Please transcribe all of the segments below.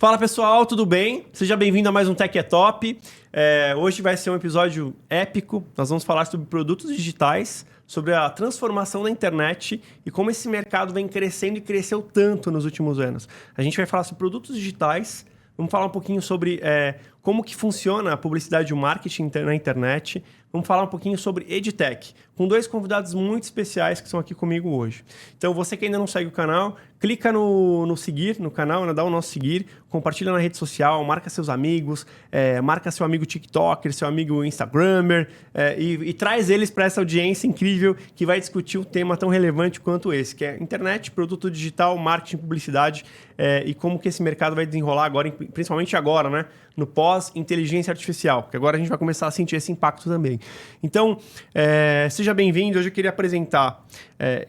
Fala pessoal, tudo bem? Seja bem-vindo a mais um Tech é Top. Hoje vai ser um episódio épico. Nós vamos falar sobre produtos digitais, sobre a transformação da internet e como esse mercado vem crescendo e cresceu tanto nos últimos anos. A gente vai falar sobre produtos digitais, vamos falar um pouquinho sobre como que funciona a publicidade e o marketing na internet. Vamos falar um pouquinho sobre EdTech, com dois convidados muito especiais que estão aqui comigo hoje. Então, você que ainda não segue o canal, clica no seguir no canal, dá o nosso seguir, compartilha na rede social, marca seus amigos, marca seu amigo TikToker, seu amigo Instagrammer, e traz eles para essa audiência incrível que vai discutir um tema tão relevante quanto esse, que é internet, produto digital, marketing, publicidade, e como que esse mercado vai desenrolar agora, principalmente agora, né? No pós-inteligência artificial, porque agora a gente vai começar a sentir esse impacto também. Então, seja bem-vindo. Hoje eu queria apresentar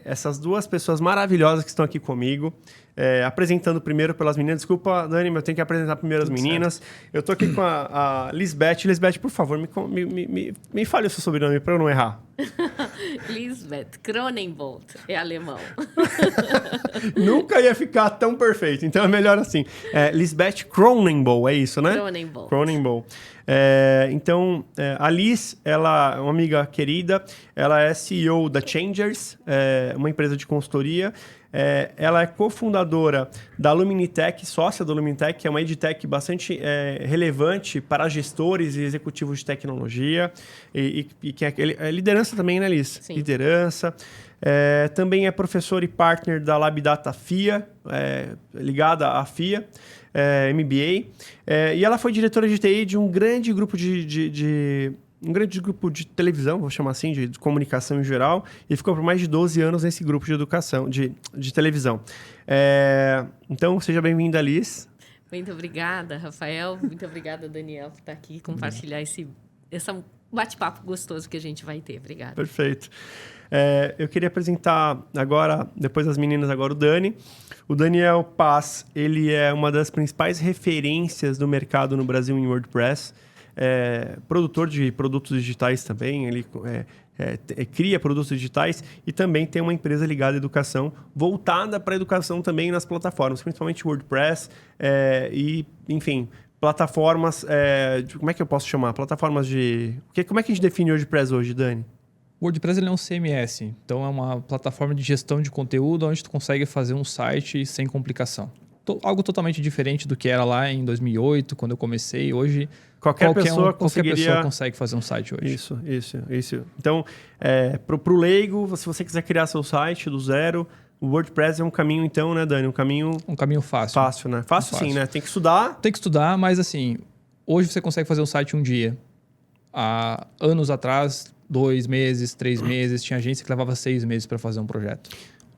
essas duas pessoas maravilhosas que estão aqui comigo. Apresentando primeiro pelas meninas. Desculpa, Dani, mas eu tenho que apresentar primeiro as meninas. Eu estou aqui com a Lisbeth. Lisbeth, por favor, me fale o seu sobrenome para eu não errar. Lisbeth Cronenbolt, é alemão. Nunca ia ficar tão perfeito, então é melhor assim. Lisbeth Cronenbolt, é isso, né? Cronenbolt. Então, a Liz, ela é uma amiga querida, ela é CEO da Changers, uma empresa de consultoria. Ela é cofundadora da Luminitech, sócia da Luminitech, que é uma edtech bastante relevante para gestores e executivos de tecnologia. E que é liderança também, né, Liz? Sim. Liderança. Também é professor e partner da LabData FIA, ligada à FIA, MBA. E ela foi diretora de TI de um grande grupo um grande grupo de televisão, vou chamar assim, de comunicação em geral, e ficou por mais de 12 anos nesse grupo de educação, de televisão. Então, seja bem-vinda, Liz. Muito obrigada, Rafael. Muito obrigada, Daniel, por estar aqui e compartilhar esse bate-papo gostoso que a gente vai ter. Obrigada. Perfeito. Eu queria apresentar agora, depois das meninas, agora o Dani. O Daniel Paz, ele é uma das principais referências do mercado no Brasil em WordPress. Produtor de produtos digitais também, ele cria produtos digitais e também tem uma empresa ligada à educação, voltada para a educação também nas plataformas, principalmente WordPress e, enfim, plataformas, como é que eu posso chamar? Plataformas de... Como é que a gente define WordPress hoje, Dani? O WordPress ele é um CMS, então é uma plataforma de gestão de conteúdo onde tu consegue fazer um site sem complicação. Algo totalmente diferente do que era lá em 2008, quando eu comecei. Hoje, qualquer pessoa consegue fazer um site hoje. Isso. Então, pro leigo, se você quiser criar seu site do zero, o WordPress é um caminho, então, né, Dani? Um caminho fácil. Fácil, né? Fácil sim, né? Tem que estudar. Tem que estudar, mas assim, hoje você consegue fazer um site um dia. Há anos atrás, 2 meses, 3 meses, tinha agência que levava 6 meses para fazer um projeto.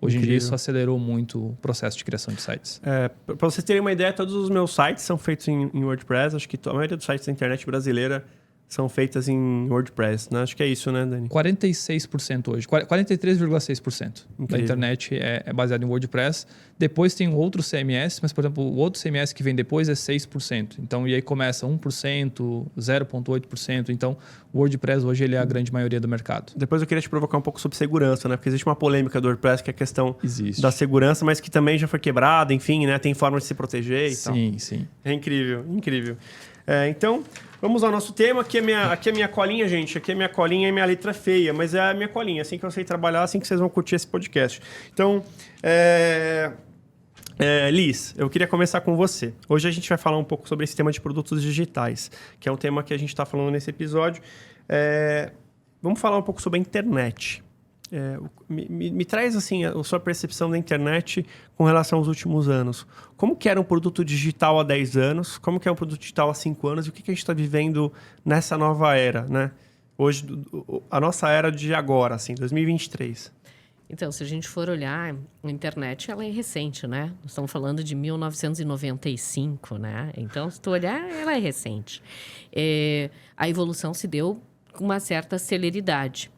Hoje em dia isso acelerou muito o processo de criação de sites. Para vocês terem uma ideia, todos os meus sites são feitos em WordPress. Acho que a maioria dos sites da internet brasileira são feitas em WordPress, né? Acho que é isso, né, Dani? 46% hoje. 43,6% da internet é baseado em WordPress. Depois tem um outro CMS, mas, por exemplo, o outro CMS que vem depois é 6%. Então, e aí começa 1%, 0,8%. Então, o WordPress hoje ele é a grande maioria do mercado. Depois eu queria te provocar um pouco sobre segurança, né? Porque existe uma polêmica do WordPress que é a questão Existe. Da segurança, mas que também já foi quebrada, enfim, né? Tem forma de se proteger e tal. Sim. É incrível. Então, vamos ao nosso tema. Aqui é minha colinha, gente. Aqui é minha colinha e minha letra feia, mas é a minha colinha. Assim que eu sei trabalhar, assim que vocês vão curtir esse podcast. Então, Liz, eu queria começar com você. Hoje a gente vai falar um pouco sobre esse tema de produtos digitais, que é um tema que a gente está falando nesse episódio. Vamos falar um pouco sobre a internet. Me traz assim a sua percepção da internet com relação aos últimos anos. Como que era um produto digital há 10 anos? Como que é um produto digital há 5 anos? E o que a gente está vivendo nessa nova era, né? Hoje, a nossa era de agora, assim, 2023. Então, se a gente for olhar, a internet ela é recente, né? Nós estamos falando de 1995, né? Então, se tu olhar, ela é recente. A evolução se deu com uma certa celeridade.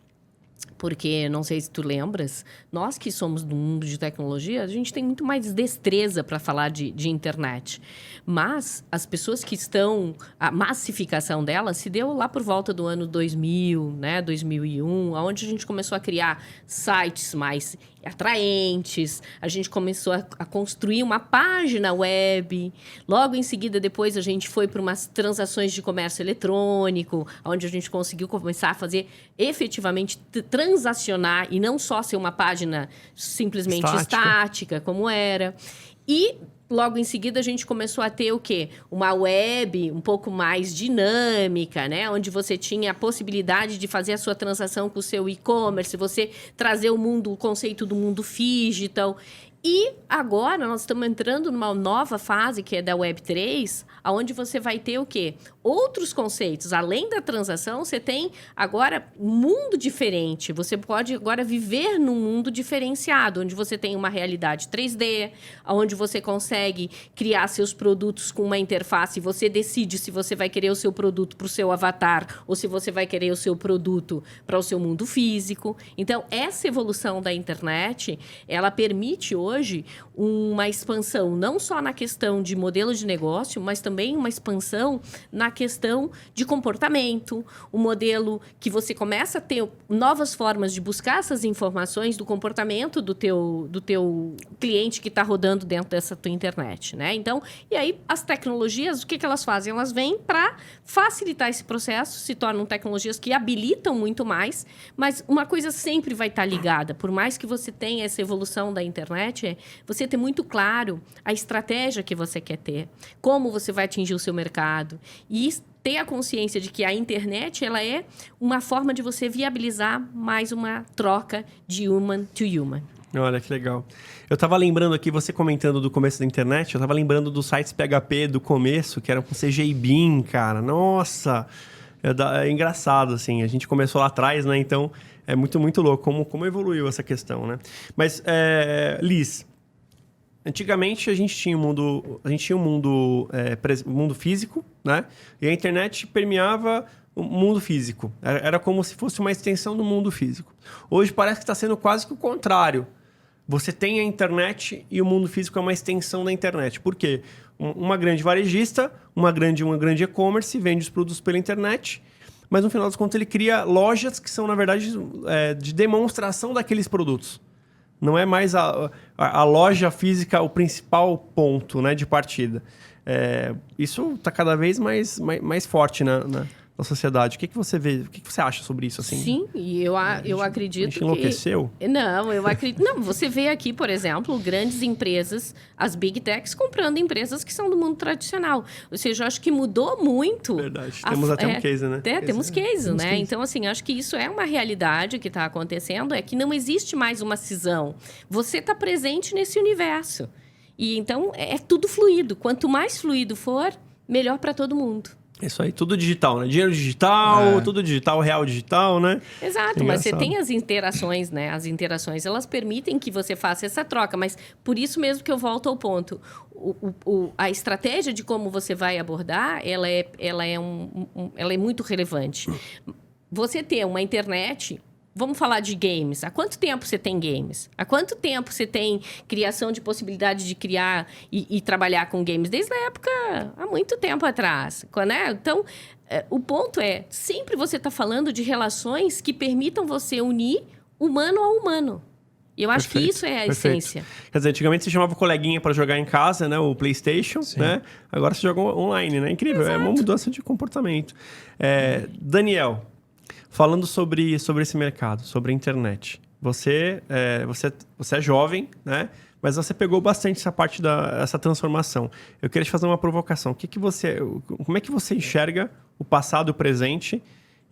Porque, não sei se tu lembras, nós que somos do mundo de tecnologia, a gente tem muito mais destreza para falar de internet. Mas as pessoas que estão... A massificação dela se deu lá por volta do ano 2000, né, 2001, onde a gente começou a criar sites mais atraentes, a gente começou a construir uma página web. Logo em seguida, depois, a gente foi para umas transações de comércio eletrônico, onde a gente conseguiu começar a fazer efetivamente transacionar e não só ser uma página simplesmente estática como era. E logo em seguida, a gente começou a ter o quê? Uma web um pouco mais dinâmica, né? Onde você tinha a possibilidade de fazer a sua transação com o seu e-commerce, você trazer o conceito do mundo digital. E agora nós estamos entrando numa nova fase, que é da Web3, onde você vai ter o quê? Outros conceitos. Além da transação, você tem agora um mundo diferente. Você pode agora viver num mundo diferenciado, onde você tem uma realidade 3D, onde você consegue criar seus produtos com uma interface e você decide se você vai querer o seu produto para o seu avatar ou se você vai querer o seu produto para o seu mundo físico. Então, essa evolução da internet, ela permite hoje uma expansão não só na questão de modelo de negócio, mas também uma expansão na questão de comportamento, um modelo que você começa a ter novas formas de buscar essas informações do comportamento do teu cliente que está rodando dentro dessa tua internet, né? Então, e aí as tecnologias, o que elas fazem? Elas vêm para facilitar esse processo, se tornam tecnologias que habilitam muito mais, mas uma coisa sempre vai estar ligada, por mais que você tenha essa evolução da internet, é você ter muito claro a estratégia que você quer ter, como você vai atingir o seu mercado e ter a consciência de que a internet ela é uma forma de você viabilizar mais uma troca de human to human. Olha, que legal. Eu estava lembrando aqui, você comentando do começo da internet, eu estava lembrando dos sites PHP do começo, que eram com CGI-Beam, cara. Nossa! É engraçado, assim. A gente começou lá atrás, né? Então, é muito, muito louco como evoluiu essa questão, né? Mas, Liz, antigamente a gente tinha um mundo físico, né? E a internet permeava o mundo físico. Era como se fosse uma extensão do mundo físico. Hoje parece que está sendo quase que o contrário. Você tem a internet e o mundo físico é uma extensão da internet. Por quê? Uma grande varejista, uma grande e-commerce vende os produtos pela internet, mas no final das contas ele cria lojas que são, na verdade, de demonstração daqueles produtos. Não é mais a loja física o principal ponto, né, de partida. Isso está cada vez mais forte na sociedade. O que você vê? O que você acha sobre isso? Assim? Sim, e eu acredito que... A gente enlouqueceu? Não, eu acredito... Não, você vê aqui, por exemplo, grandes empresas, as Big Techs, comprando empresas que são do mundo tradicional. Ou seja, eu acho que mudou muito... Verdade. Temos até um case, né? Temos case, né? Então, assim, acho que isso é uma realidade que está acontecendo, é que não existe mais uma cisão. Você está presente nesse universo. E, então, é tudo fluido. Quanto mais fluido for, melhor para todo mundo. Isso aí, tudo digital, né? Dinheiro digital, tudo digital, real digital, né? Exato, mas você tem as interações, né? As interações, elas permitem que você faça essa troca, mas por isso mesmo que eu volto ao ponto. A estratégia de como você vai abordar, ela é muito relevante. Você ter uma internet... Vamos falar de games. Há quanto tempo você tem games? Há quanto tempo você tem criação de possibilidade de criar e trabalhar com games? Desde a época, há muito tempo atrás. Né? Então, o ponto é, sempre você está falando de relações que permitam você unir humano a humano. E eu acho que isso é a essência. Quer dizer, antigamente você chamava o coleguinha para jogar em casa, né? O PlayStation, né? Agora você joga online, né? Incrível, Exato. É uma mudança de comportamento. Daniel... Falando sobre esse mercado, sobre a internet. Você é jovem, né? Mas você pegou bastante essa parte essa transformação. Eu queria te fazer uma provocação. Como é que você enxerga o passado e o presente?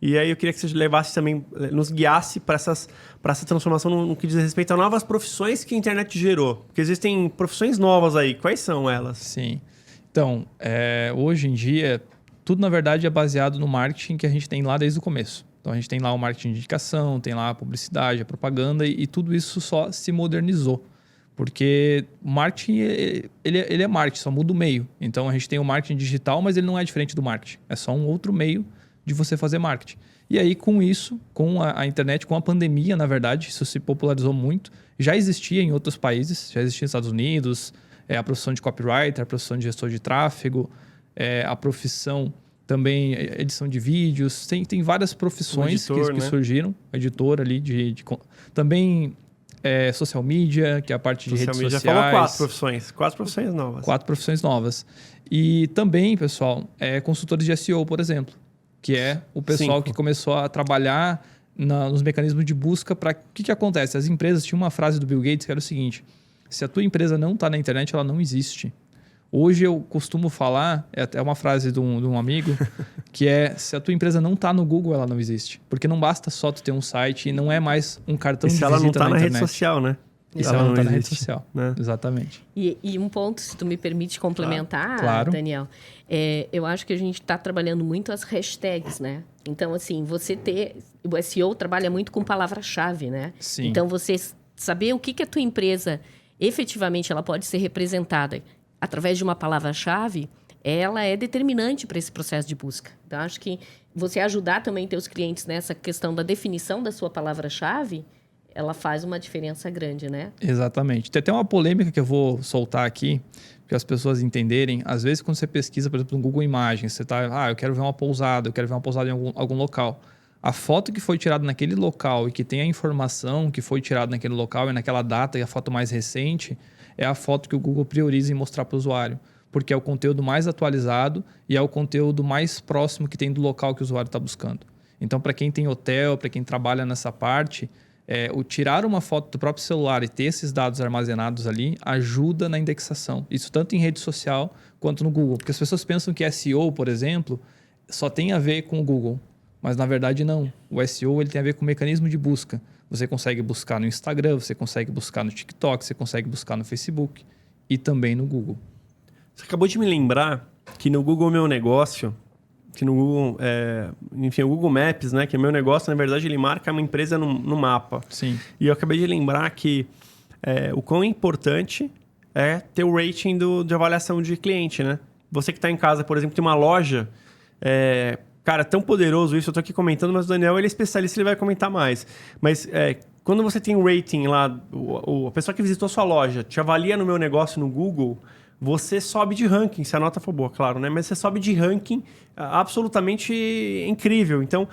E aí eu queria que você levasse também, nos guiasse para essa transformação no que diz respeito a novas profissões que a internet gerou. Porque existem profissões novas aí. Quais são elas? Sim. Então, hoje em dia, tudo na verdade é baseado no marketing que a gente tem lá desde o começo. Então, a gente tem lá o marketing de indicação, tem lá a publicidade, a propaganda e tudo isso só se modernizou. Porque o marketing, ele é marketing, só muda o meio. Então, a gente tem o marketing digital, mas ele não é diferente do marketing. É só um outro meio de você fazer marketing. E aí, com isso, com a internet, com a pandemia, na verdade, isso se popularizou muito. Já existia em outros países, já existia nos Estados Unidos, a profissão de copywriter, a profissão de gestor de tráfego, a profissão... Também edição de vídeos, tem várias profissões que surgiram. Editor ali, também social media, que é a parte de redes sociais. Já falou 4 profissões. 4 profissões novas. 4 profissões novas. E também, pessoal, consultores de SEO, por exemplo, que é o pessoal 5. que começou a trabalhar nos mecanismos de busca para... O que acontece? As empresas... Tinha uma frase do Bill Gates que era o seguinte: se a tua empresa não está na internet, ela não existe. Hoje eu costumo falar, é até uma frase de um amigo, que se a tua empresa não está no Google, ela não existe. Porque não basta só tu ter um site e não é mais um cartão de visita na internet. Se ela não está na rede social, né? E se ela não está na rede social, né? Exatamente. E um ponto, se tu me permite complementar, claro. Daniel, eu acho que a gente está trabalhando muito as hashtags, né? Então, assim, o SEO trabalha muito com palavra-chave, né? Sim. Então, você saber o que a tua empresa, efetivamente, ela pode ser representada através de uma palavra-chave, ela é determinante para esse processo de busca. Então, acho que você ajudar também teus clientes nessa questão da definição da sua palavra-chave, ela faz uma diferença grande, né? Exatamente. Tem até uma polêmica que eu vou soltar aqui, para as pessoas entenderem. Às vezes, quando você pesquisa, por exemplo, no Google Imagens, você está, eu quero ver uma pousada, eu quero ver uma pousada em algum local. A foto que foi tirada naquele local e que tem a informação que foi tirada naquele local e naquela data, e a foto mais recente, é a foto que o Google prioriza em mostrar para o usuário. Porque é o conteúdo mais atualizado e é o conteúdo mais próximo que tem do local que o usuário está buscando. Então, para quem tem hotel, para quem trabalha nessa parte... o tirar uma foto do próprio celular e ter esses dados armazenados ali ajuda na indexação. Isso tanto em rede social quanto no Google. Porque as pessoas pensam que SEO, por exemplo, só tem a ver com o Google. Mas, na verdade, não. O SEO ele tem a ver com o mecanismo de busca. Você consegue buscar no Instagram, você consegue buscar no TikTok, você consegue buscar no Facebook e também no Google. Você acabou de me lembrar que no Google Meu Negócio... que no Google, enfim, o Google Maps, né, que é meu negócio, na verdade, ele marca uma empresa no mapa. Sim. E eu acabei de lembrar que o quão importante é ter o rating de avaliação de cliente, né? Você que está em casa, por exemplo, tem uma loja, cara, é tão poderoso isso, eu estou aqui comentando, mas o Daniel, ele é especialista, ele vai comentar mais. Mas quando você tem um rating lá, a pessoa que visitou sua loja te avalia no meu negócio no Google... você sobe de ranking, se a nota for boa, claro, né? Mas você sobe de ranking absolutamente incrível. Então,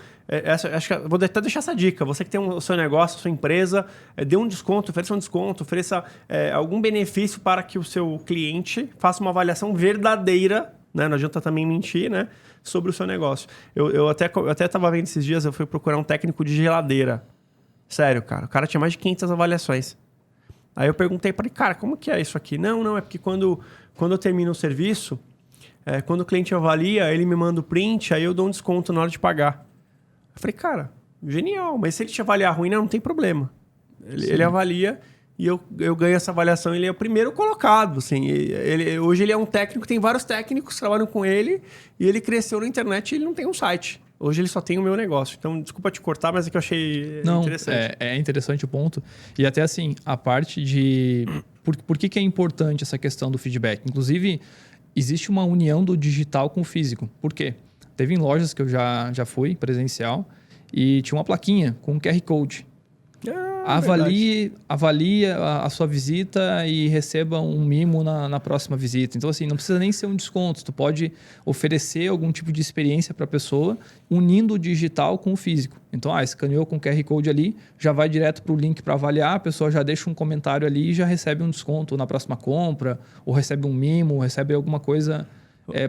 acho que vou até deixar essa dica. Você que tem o seu negócio, a sua empresa, dê um desconto, ofereça algum benefício para que o seu cliente faça uma avaliação verdadeira, né? Não adianta também mentir, né? Sobre o seu negócio. Eu até estava vendo esses dias, eu fui procurar um técnico de geladeira. Sério, cara. O cara tinha mais de 500 avaliações. Aí eu perguntei para ele, cara, como que é isso aqui? Não, é porque quando eu termino o serviço, quando o cliente avalia, ele me manda o print, aí eu dou um desconto na hora de pagar. Eu falei, cara, genial, mas se ele te avaliar ruim, não tem problema. Ele avalia e eu ganho essa avaliação, ele é o primeiro colocado. Assim, hoje ele é um técnico, tem vários técnicos que trabalham com ele, e ele cresceu na internet e ele não tem um site. Hoje ele só tem o meu negócio. Então, desculpa te cortar, mas é que eu achei interessante. É interessante o ponto. E até assim, a parte de... Por que é importante essa questão do feedback? Inclusive, existe uma união do digital com o físico. Por quê? Teve em lojas que eu já fui, presencial, e tinha uma plaquinha com um QR Code. Avalie a sua visita e receba um mimo na próxima visita. Então, assim, não precisa nem ser um desconto. Tu pode oferecer algum tipo de experiência para a pessoa, unindo o digital com o físico. Então, escaneou com o QR Code ali, já vai direto para o link para avaliar, a pessoa já deixa um comentário ali e já recebe um desconto na próxima compra, ou recebe um mimo, ou recebe alguma coisa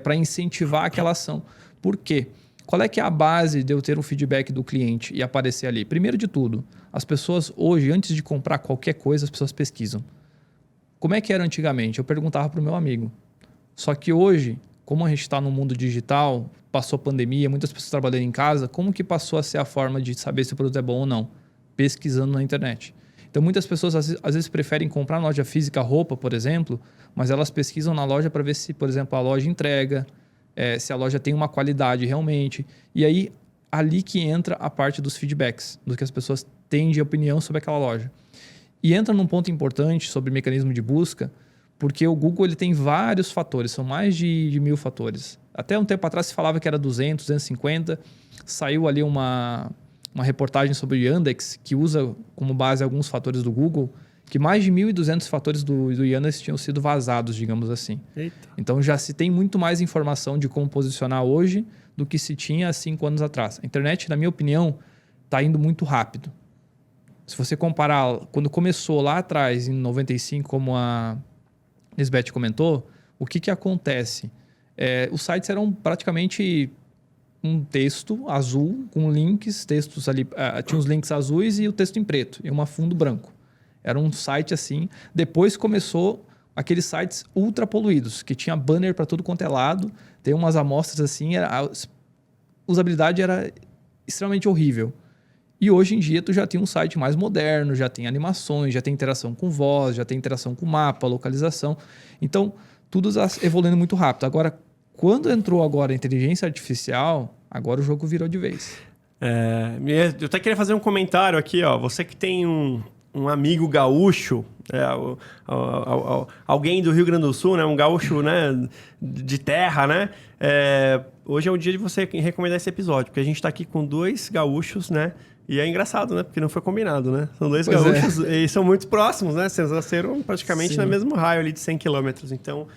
para incentivar aquela ação. Por quê? Qual é que é a base de eu ter um feedback do cliente e aparecer ali? Primeiro de tudo, as pessoas hoje, antes de comprar qualquer coisa, as pessoas pesquisam. Como é que era antigamente? Eu perguntava para o meu amigo. Só que hoje, como a gente está no mundo digital, passou pandemia, muitas pessoas trabalhando em casa, como que passou a ser a forma de saber se o produto é bom ou não? Pesquisando na internet. Então, muitas pessoas às vezes preferem comprar na loja física roupa, por exemplo, mas elas pesquisam na loja para ver se, por exemplo, a loja entrega, se a loja tem uma qualidade realmente. E aí, ali que entra a parte dos feedbacks, do que as pessoas têm de opinião sobre aquela loja. E entra num ponto importante sobre mecanismo de busca, porque o Google ele tem vários fatores, são mais de 1000 fatores. Até um tempo atrás se falava que era 200, 250, saiu ali uma reportagem sobre o Yandex, que usa como base alguns fatores do Google, que mais de 1.200 fatores do Yandex tinham sido vazados, digamos assim. Eita. Então, já se tem muito mais informação de como posicionar hoje do que se tinha há 5 anos atrás. A internet, na minha opinião, está indo muito rápido. Se você comparar quando começou lá atrás, em 95, como a Lisbeth comentou, o que acontece? Os sites eram praticamente um texto azul com links, textos ali, tinha os links azuis e o texto em preto, e um fundo branco. Era um site assim. Depois começou aqueles sites ultra poluídos, que tinha banner para tudo quanto é lado, tem umas amostras assim, a usabilidade era extremamente horrível. E hoje em dia tu já tem um site mais moderno, já tem animações, já tem interação com voz, já tem interação com mapa, localização. Então, tudo está evoluindo muito rápido. Agora, quando entrou agora a inteligência artificial, agora o jogo virou de vez. Eu até queria fazer um comentário aqui, ó. Você que tem um amigo gaúcho, alguém do Rio Grande do Sul, né? Um gaúcho, né? De terra, né? Hoje é o dia de você recomendar esse episódio, porque a gente está aqui com 2 gaúchos, né? E é engraçado, né? Porque não foi combinado, né? São 2 gaúchos e são muito próximos, né? Vocês nasceram praticamente no mesmo raio ali de 100 quilômetros. Então,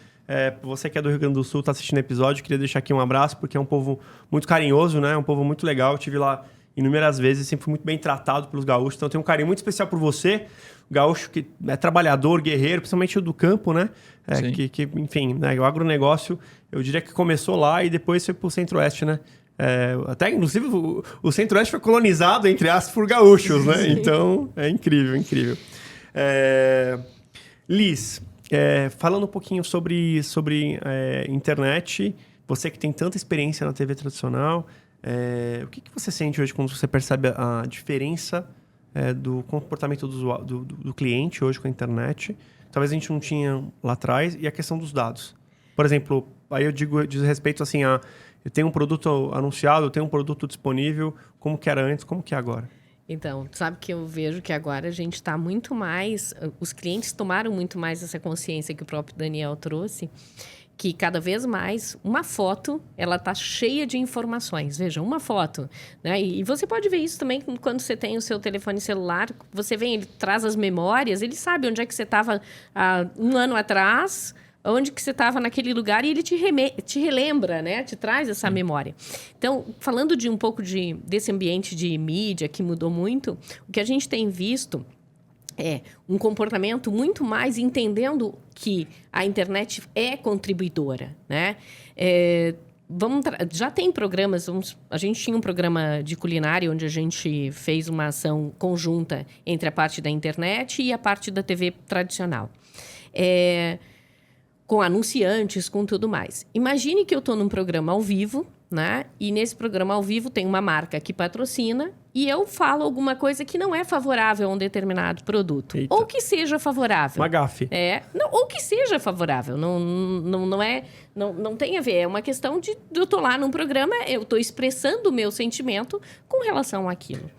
você que é do Rio Grande do Sul, está assistindo o episódio, queria deixar aqui um abraço, porque é um povo muito carinhoso, né? Um povo muito legal. Eu estive lá inúmeras vezes, sempre fui muito bem tratado pelos gaúchos. Então, eu tenho um carinho muito especial por você. O gaúcho que é trabalhador, guerreiro, principalmente o do campo, né? Enfim, né? O agronegócio, eu diria que começou lá e depois foi para o Centro-Oeste, né? Até, inclusive, o Centro-Oeste foi colonizado, entre aspas, por gaúchos, né? Sim. Então, é incrível, incrível. Liz, falando um pouquinho sobre internet, você que tem tanta experiência na TV tradicional, o que você sente hoje quando você percebe a diferença do comportamento do cliente hoje com a internet? Talvez a gente não tinha lá atrás, e a questão dos dados. Por exemplo, aí eu diz respeito assim eu tenho um produto anunciado, eu tenho um produto disponível, como que era antes, como que é agora? Então, sabe que eu vejo que agora a gente está muito mais... Os clientes tomaram muito mais essa consciência que o próprio Daniel trouxe, que cada vez mais uma foto, ela está cheia de informações. Veja, uma foto, né? E você pode ver isso também quando você tem o seu telefone celular. Você vem, ele traz as memórias, ele sabe onde é que você estava há um ano atrás, onde que você estava naquele lugar, e ele te relembra, né? Te traz essa memória. Então, falando de um pouco desse ambiente de mídia que mudou muito, o que a gente tem visto é um comportamento muito mais entendendo que a internet é contribuidora, né? Já tem programas, a gente tinha um programa de culinária onde a gente fez uma ação conjunta entre a parte da internet e a parte da TV tradicional. Com anunciantes, com tudo mais. Imagine que eu estou num programa ao vivo, né? E nesse programa ao vivo tem uma marca que patrocina e eu falo alguma coisa que não é favorável a um determinado produto. Eita. Ou que seja favorável. Uma gafe. Ou que seja favorável. Não tem a ver. É uma questão de eu estou lá num programa, eu estou expressando o meu sentimento com relação àquilo.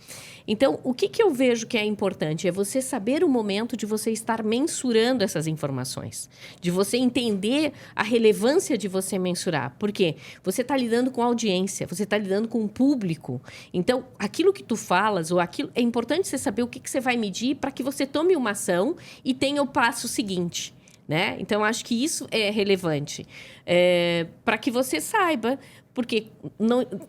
Então, o que eu vejo que é importante é você saber o momento de você estar mensurando essas informações. De você entender a relevância de você mensurar. Por quê? Você está lidando com audiência, você está lidando com o público. Então, aquilo que tu falas, é importante você saber o que você vai medir para que você tome uma ação e tenha o passo seguinte. Né? Então, acho que isso é relevante. Para que você saiba... Porque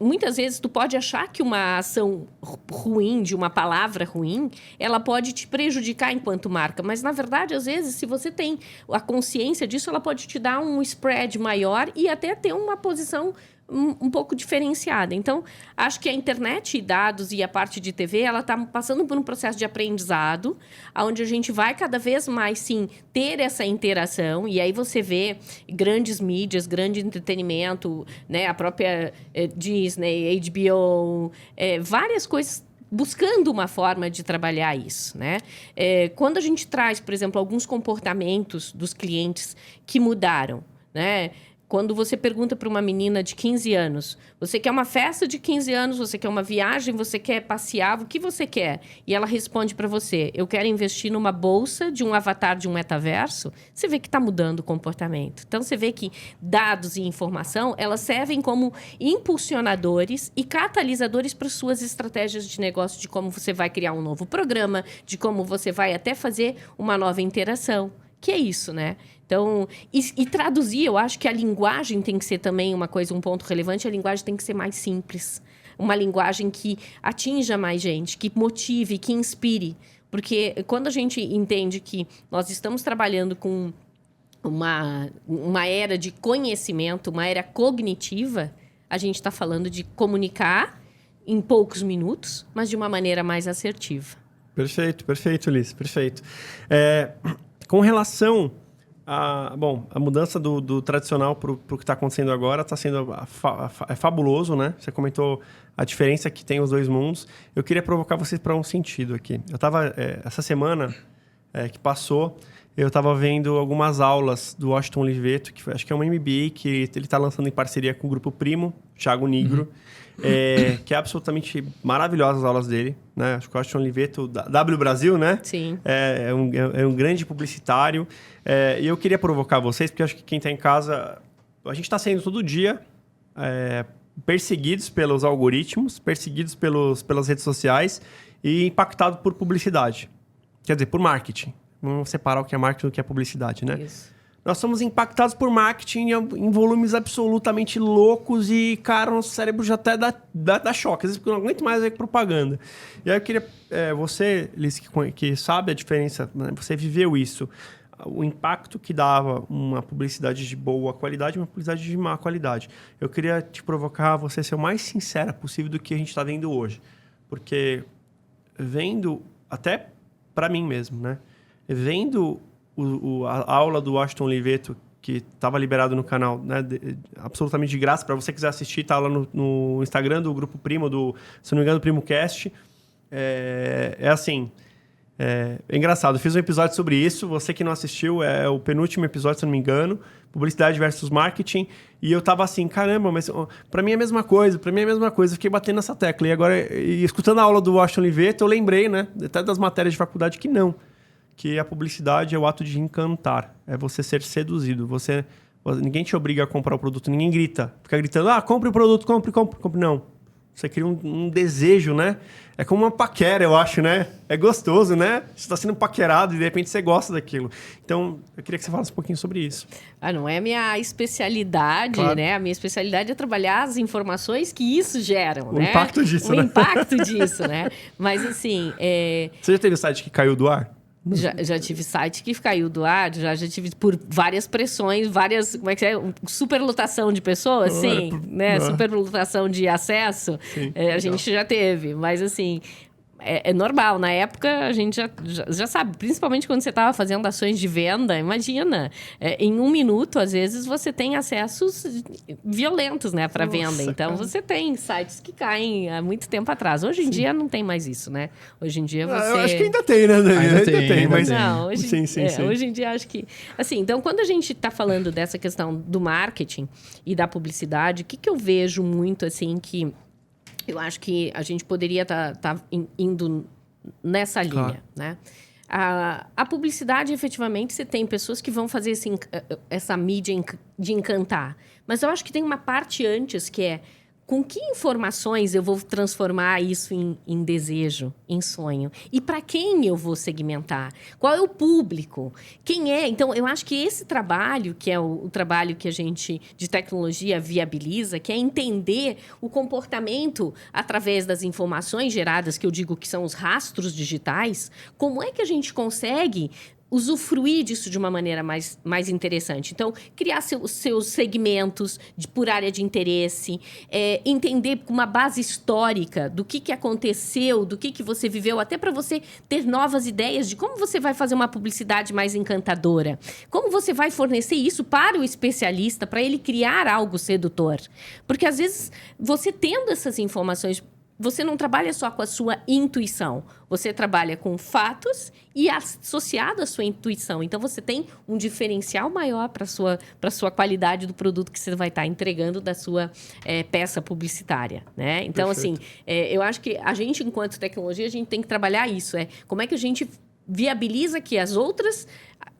muitas vezes tu pode achar que uma ação ruim, de uma palavra ruim, ela pode te prejudicar enquanto marca. Mas, na verdade, às vezes, se você tem a consciência disso, ela pode te dar um spread maior e até ter uma posição um pouco diferenciada. Então, acho que a internet, dados e a parte de TV, ela está passando por um processo de aprendizado, onde a gente vai cada vez mais, sim, ter essa interação. E aí você vê grandes mídias, grande entretenimento, né? A própria Disney, HBO, várias coisas buscando uma forma de trabalhar isso, né? Quando a gente traz, por exemplo, alguns comportamentos dos clientes que mudaram, né? Quando você pergunta para uma menina de 15 anos, você quer uma festa de 15 anos, você quer uma viagem, você quer passear, o que você quer? E ela responde para você, eu quero investir numa bolsa de um avatar de um metaverso. Você vê que está mudando o comportamento. Então, você vê que dados e informação, elas servem como impulsionadores e catalisadores para suas estratégias de negócio, de como você vai criar um novo programa, de como você vai até fazer uma nova interação. Que é isso, né? Então, e traduzir, eu acho que a linguagem tem que ser também um ponto relevante, a linguagem tem que ser mais simples. Uma linguagem que atinja mais gente, que motive, que inspire. Porque quando a gente entende que nós estamos trabalhando com uma era de conhecimento, uma era cognitiva, a gente está falando de comunicar em poucos minutos, mas de uma maneira mais assertiva. Perfeito, Liz, perfeito. Com relação a mudança do tradicional para o que está acontecendo agora, está sendo fabuloso, né? Você comentou a diferença que tem os dois mundos. Eu queria provocar vocês para um sentido aqui. Eu estava, essa semana que passou, eu estava vendo algumas aulas do Washington Oliveto, que acho que é um MBA que ele está lançando em parceria com o Grupo Primo, Thiago Nigro, que é absolutamente maravilhosa as aulas dele, né? Acho que o Washington Oliveto, W Brasil, né? Sim. É um grande publicitário. E eu queria provocar vocês, porque acho que quem está em casa... A gente está sendo todo dia perseguidos pelos algoritmos, perseguidos pelas redes sociais e impactado por publicidade. Quer dizer, por marketing. Vamos separar o que é marketing do que é publicidade, né? Isso. Nós somos impactados por marketing em volumes absolutamente loucos e, cara, nosso cérebro já até dá choque. Às vezes eu não aguento mais ver propaganda. E aí eu queria... você, Liz, que sabe a diferença, né? Você viveu isso. O impacto que dava uma publicidade de boa qualidade e uma publicidade de má qualidade. Eu queria te provocar a você ser o mais sincera possível do que a gente está vendo hoje. Porque vendo, até para mim mesmo, né? Vendo a aula do Washington Oliveto, que estava liberado no canal, né, absolutamente de graça, para você quiser assistir, está lá no Instagram do Grupo Primo, se não me engano, do PrimoCast. É engraçado, eu fiz um episódio sobre isso, você que não assistiu, é o penúltimo episódio, se não me engano, publicidade versus marketing, e eu tava assim, caramba, mas para mim é a mesma coisa, eu fiquei batendo nessa tecla, e agora, escutando a aula do Washington Oliveto, eu lembrei, né, até das matérias de faculdade, que a publicidade é o ato de encantar, é você ser seduzido, ninguém te obriga a comprar o produto, ninguém fica gritando, compre o produto, compre, não. Você cria um desejo, né? É como uma paquera, eu acho, né? É gostoso, né? Você está sendo paquerado e de repente você gosta daquilo. Então, eu queria que você falasse um pouquinho sobre isso. Não é a minha especialidade, claro, né? A minha especialidade é trabalhar as informações que isso geram, né? O impacto disso, né? O impacto disso, né? Mas, assim... Você já teve site que caiu do ar? Já tive site que caiu do ar, já tive por várias pressões, como é que é? Superlotação de pessoas, sim, né? Superlotação de acesso, sim, a gente já teve, mas assim... É normal, na época a gente já sabe, principalmente quando você estava fazendo ações de venda, imagina, em 1 minuto, às vezes, você tem acessos violentos, né, para venda. Então, você tem sites que caem há muito tempo atrás. Hoje em dia não tem mais isso, né? Hoje em dia você... Eu acho que ainda tem, né? Ainda tem, mas... Não, hoje em dia acho que... Assim, então, quando a gente está falando dessa questão do marketing e da publicidade, o que eu vejo muito, assim, que... Eu acho que a gente poderia tá indo nessa linha, claro, né? A publicidade, efetivamente, você tem pessoas que vão fazer essa mídia de encantar. Mas eu acho que tem uma parte antes que é com que informações eu vou transformar isso em desejo, em sonho? E para quem eu vou segmentar? Qual é o público? Quem é? Então, eu acho que esse trabalho, que é o trabalho que a gente, de tecnologia, viabiliza, que é entender o comportamento através das informações geradas, que eu digo que são os rastros digitais, como é que a gente consegue usufruir disso de uma maneira mais interessante. Então, criar seus segmentos por área de interesse, entender com uma base histórica do que aconteceu, do que você viveu, até para você ter novas ideias de como você vai fazer uma publicidade mais encantadora. Como você vai fornecer isso para o especialista, para ele criar algo sedutor. Porque, às vezes, você tendo essas informações... Você não trabalha só com a sua intuição. Você trabalha com fatos e associado à sua intuição. Então, você tem um diferencial maior para a sua qualidade do produto que você vai estar entregando da sua peça publicitária, né? Então, perfeito, assim, eu acho que a gente, enquanto tecnologia, a gente tem que trabalhar isso. Como é que a gente viabiliza que as outras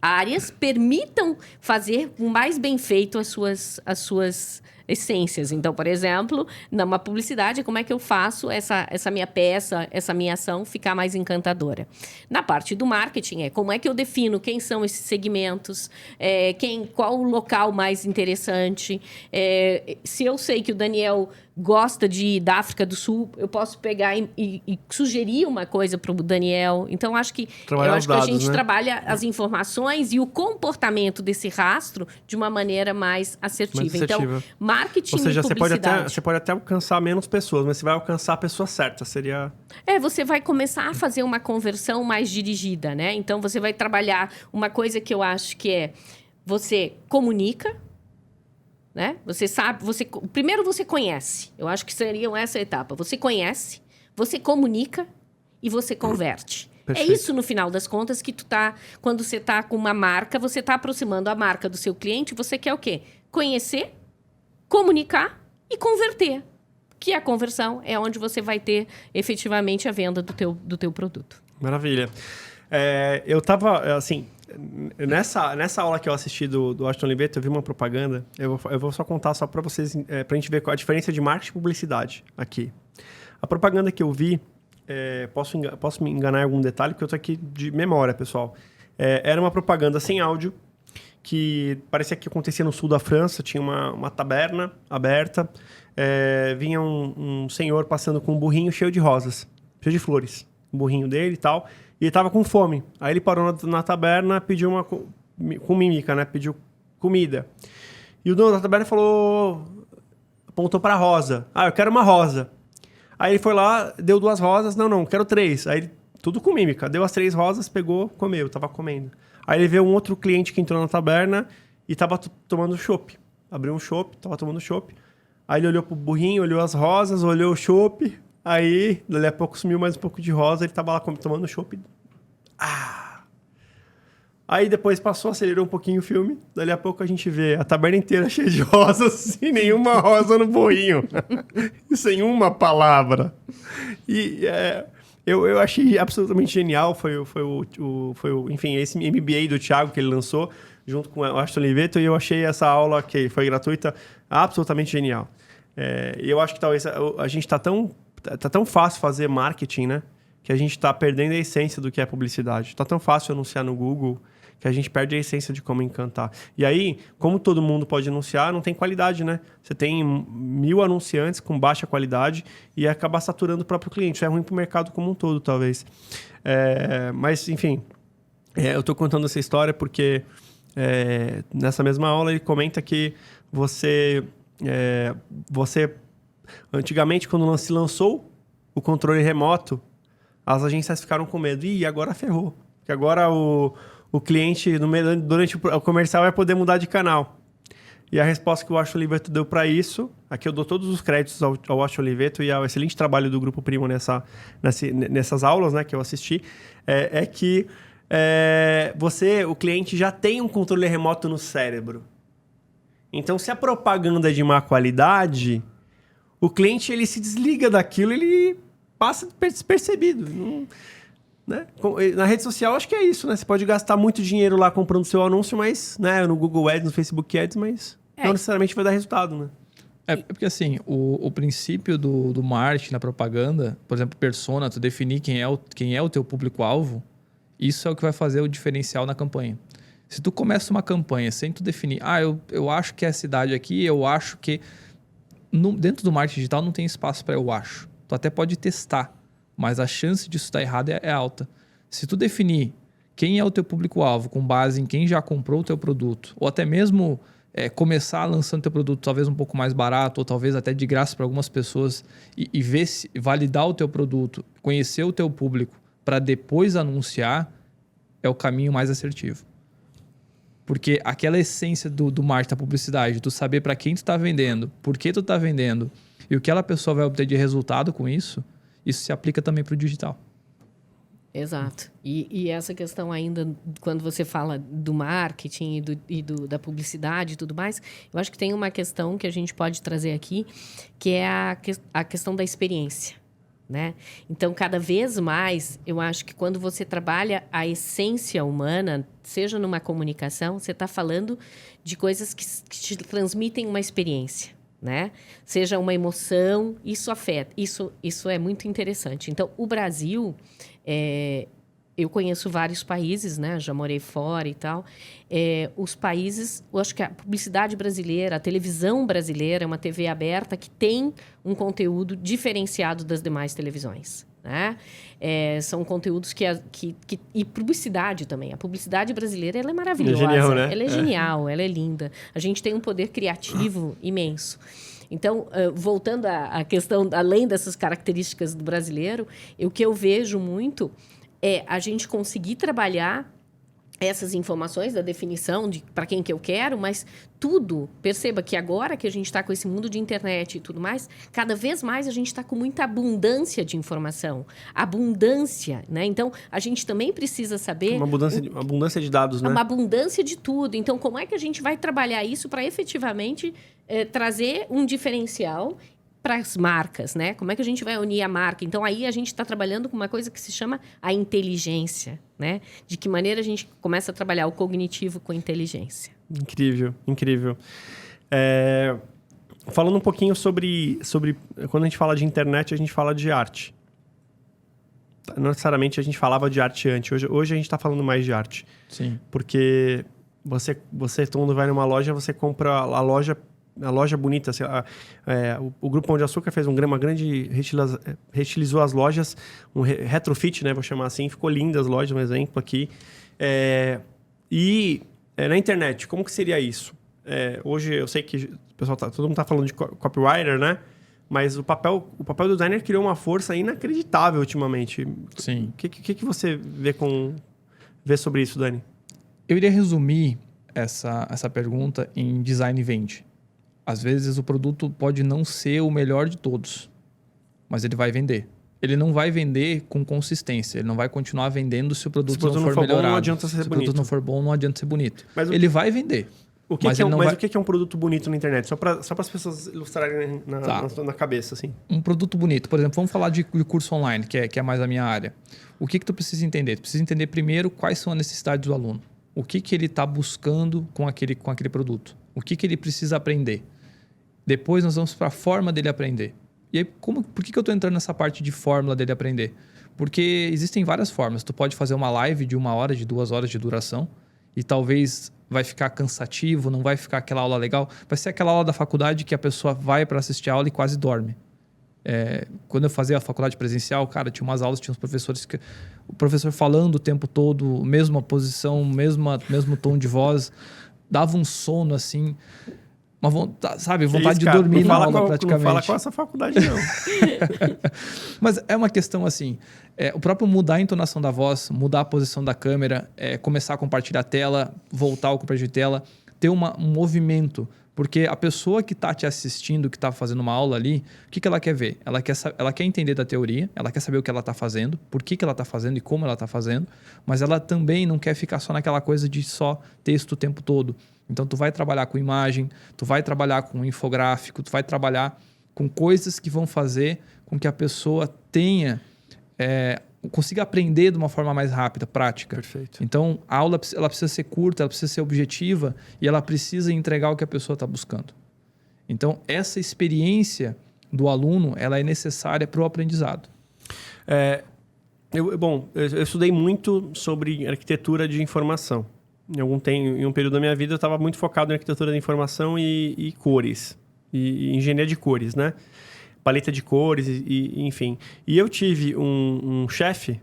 áreas permitam fazer mais bem feito as suas essências. Então, por exemplo, numa publicidade, como é que eu faço essa minha peça, essa minha ação ficar mais encantadora? Na parte do marketing, como é que eu defino quem são esses segmentos, qual o local mais interessante. Se eu sei que o Daniel gosta da África do Sul, eu posso pegar e sugerir uma coisa para o Daniel. Então, acho que a gente trabalha as informações e o comportamento desse rastro de uma maneira mais assertiva. Então, marketing Ou seja, e publicidade. você pode até alcançar menos pessoas, mas você vai alcançar a pessoa certa, seria... Você vai começar a fazer uma conversão mais dirigida, né? Então, você vai trabalhar uma coisa que eu acho que você comunica, né? Você sabe, primeiro você conhece. Eu acho que seria essa etapa. Você conhece, você comunica e você converte. Perfeito. É isso, no final das contas, que quando você está com uma marca, você está aproximando a marca do seu cliente, você quer o quê? Conhecer, comunicar e converter. Que a conversão é onde você vai ter efetivamente a venda do teu produto. Maravilha. Eu tava, assim... Nessa aula que eu assisti do Washington Oliveto, eu vi uma propaganda. Eu vou só contar só para vocês, para a gente ver qual a diferença de marketing e publicidade aqui. A propaganda que eu vi, posso me enganar em algum detalhe, porque eu tô aqui de memória, pessoal. Era uma propaganda sem áudio, que parecia que acontecia no sul da França. Tinha uma taberna aberta, vinha um senhor passando com um burrinho cheio de rosas, cheio de flores. O burrinho dele e tal. E ele tava com fome. Aí ele parou na taberna, pediu com mímica, né? Pediu comida. E o dono da taberna apontou pra rosa. Eu quero uma rosa. Aí ele foi lá, deu 2 rosas. Não, quero 3. Aí ele, tudo com mímica. Deu as 3 rosas, pegou, comeu, tava comendo. Aí ele viu um outro cliente que entrou na taberna e tava tomando chopp. Abriu um chopp, tava tomando chopp. Aí ele olhou pro burrinho, olhou as rosas, olhou o chopp. Aí, dali a pouco, sumiu mais um pouco de rosa, ele tava lá tomando chopp. Aí depois passou, acelerou um pouquinho o filme. Dali a pouco a gente vê a taberna inteira cheia de rosas e nenhuma rosa no burrinho. Sem uma palavra. E eu achei absolutamente genial. Enfim, esse MBA do Thiago que ele lançou, junto com o Washington Oliveto, e eu achei essa aula, que foi gratuita, absolutamente genial. E eu acho que talvez a gente tá tão fácil fazer marketing, né? Que a gente está perdendo a essência do que é publicidade. Tá tão fácil anunciar no Google que a gente perde a essência de como encantar. E aí, como todo mundo pode anunciar, não tem qualidade, né? Você tem 1000 anunciantes com baixa qualidade e acaba saturando o próprio cliente. Isso é ruim para o mercado como um todo, talvez. Mas, enfim, eu estou contando essa história porque nessa mesma aula ele comenta que você antigamente, quando se lançou o controle remoto, as agências ficaram com medo. Ih, agora ferrou. Porque agora o cliente, durante o comercial, vai poder mudar de canal. E a resposta que o Washington Oliveto deu para isso, aqui eu dou todos os créditos ao Washington Oliveto e ao excelente trabalho do Grupo Primo nessas aulas, né, que eu assisti, que o cliente já tem um controle remoto no cérebro. Então, se a propaganda é de má qualidade, o cliente ele se desliga daquilo, ele passa despercebido. Né? Na rede social, acho que é isso, né? Você pode gastar muito dinheiro lá comprando seu anúncio, mas, né, no Google Ads, no Facebook Ads, mas não necessariamente vai dar resultado, né? Porque assim, o princípio do marketing na propaganda, por exemplo, persona, tu definir quem é o teu público-alvo, isso é o que vai fazer o diferencial na campanha. Se tu começa uma campanha sem tu definir, eu acho que é a cidade aqui, eu acho que... dentro do marketing digital não tem espaço para eu acho. Tu até pode testar, mas a chance disso estar errado é alta. Se tu definir quem é o teu público-alvo com base em quem já comprou o teu produto, ou até mesmo começar lançando teu produto talvez um pouco mais barato, ou talvez até de graça para algumas pessoas, e ver validar o teu produto, conhecer o teu público, para depois anunciar, é o caminho mais assertivo. Porque aquela essência do marketing, da publicidade, tu saber para quem tu está vendendo, por que tu está vendendo, e o que aquela pessoa vai obter de resultado com isso se aplica também para o digital. Exato. E essa questão ainda, quando você fala do marketing da publicidade e tudo mais, eu acho que tem uma questão que a gente pode trazer aqui, que é a questão da experiência. né? Então, cada vez mais, eu acho que quando você trabalha a essência humana, seja numa comunicação, você está falando de coisas que te transmitem uma experiência, né? Seja uma emoção, isso afeta. Isso é muito interessante. Então, o Brasil... eu conheço vários países, né? Já morei fora e tal. Os países... Eu acho que a publicidade brasileira, a televisão brasileira é uma TV aberta que tem um conteúdo diferenciado das demais televisões, né? São conteúdos e publicidade também. A publicidade brasileira, ela é maravilhosa. É genial, né? Ela é genial, ela é linda. A gente tem um poder criativo imenso. Então, voltando à questão, além dessas características do brasileiro, o que eu vejo muito é a gente conseguir trabalhar essas informações da definição de para quem que eu quero, mas tudo, perceba que agora que a gente está com esse mundo de internet e tudo mais, cada vez mais a gente está com muita abundância de informação. Abundância, né? Então, a gente também precisa saber... Uma abundância de dados, né? Uma abundância de tudo. Então, como é que a gente vai trabalhar isso para efetivamente trazer um diferencial para as marcas, né? Como é que a gente vai unir a marca? Então, aí a gente está trabalhando com uma coisa que se chama a inteligência, né? De que maneira a gente começa a trabalhar o cognitivo com a inteligência. Incrível, incrível. Falando um pouquinho sobre... Quando a gente fala de internet, a gente fala de arte. Não necessariamente a gente falava de arte antes. Hoje a gente está falando mais de arte. Sim. Porque todo mundo vai numa loja, você compra a loja bonita. O Grupo Pão de Açúcar fez uma grande... Reestilizou as lojas, um retrofit, né? Vou chamar assim. Ficou linda as lojas, um exemplo aqui. Na internet, como que seria isso? Hoje eu sei que todo mundo está falando de copywriter, né? Mas o papel do designer criou uma força inacreditável ultimamente. Sim. O que você vê sobre isso, Dani? Eu iria resumir essa pergunta em design vende. Às vezes o produto pode não ser o melhor de todos, mas ele vai vender. Ele não vai vender com consistência. Ele não vai continuar vendendo se o produto não for melhorado. Bom, não adianta ser bonito. Se o produto não for bom, não adianta ser bonito. Mas ele vai vender. O que é um produto bonito na internet? Só para as pessoas ilustrarem na cabeça, assim. Um produto bonito. Por exemplo, vamos falar de curso online, que é mais a minha área. O que tu precisa entender? Tu precisa entender primeiro quais são as necessidades do aluno. O que ele está buscando com aquele produto. O que ele precisa aprender. Depois nós vamos para a forma dele aprender. E aí, por que eu estou entrando nessa parte de fórmula dele aprender? Porque existem várias formas. Tu pode fazer uma live de 1 hora, de 2 horas de duração e talvez vai ficar cansativo, não vai ficar aquela aula legal. Vai ser aquela aula da faculdade que a pessoa vai para assistir a aula e quase dorme. Quando eu fazia a faculdade presencial, cara, tinha umas aulas, tinha uns professores que... O professor falando o tempo todo, mesma posição, mesmo tom de voz, dava um sono assim... Uma vontade de dormir na aula praticamente. Não fala com essa faculdade, não. Mas é uma questão assim, o próprio mudar a entonação da voz, mudar a posição da câmera, começar a compartilhar a tela, voltar ao compartilhar a tela, ter um movimento. Porque a pessoa que está te assistindo, que está fazendo uma aula ali, o que ela quer ver? Ela quer entender da teoria, ela quer saber o que ela está fazendo, por que ela está fazendo e como ela está fazendo, mas ela também não quer ficar só naquela coisa de só texto o tempo todo. Então, tu vai trabalhar com imagem, tu vai trabalhar com infográfico, tu vai trabalhar com coisas que vão fazer com que a pessoa consiga aprender de uma forma mais rápida, prática. Perfeito. Então, a aula ela precisa ser curta, ela precisa ser objetiva e ela precisa entregar o que a pessoa está buscando. Então, essa experiência do aluno, ela é necessária para o aprendizado. Eu estudei muito sobre arquitetura de informação. Em um período da minha vida, eu estava muito focado em arquitetura de informação e cores. E engenharia de cores, né? Paleta de cores, enfim. E eu tive um chefe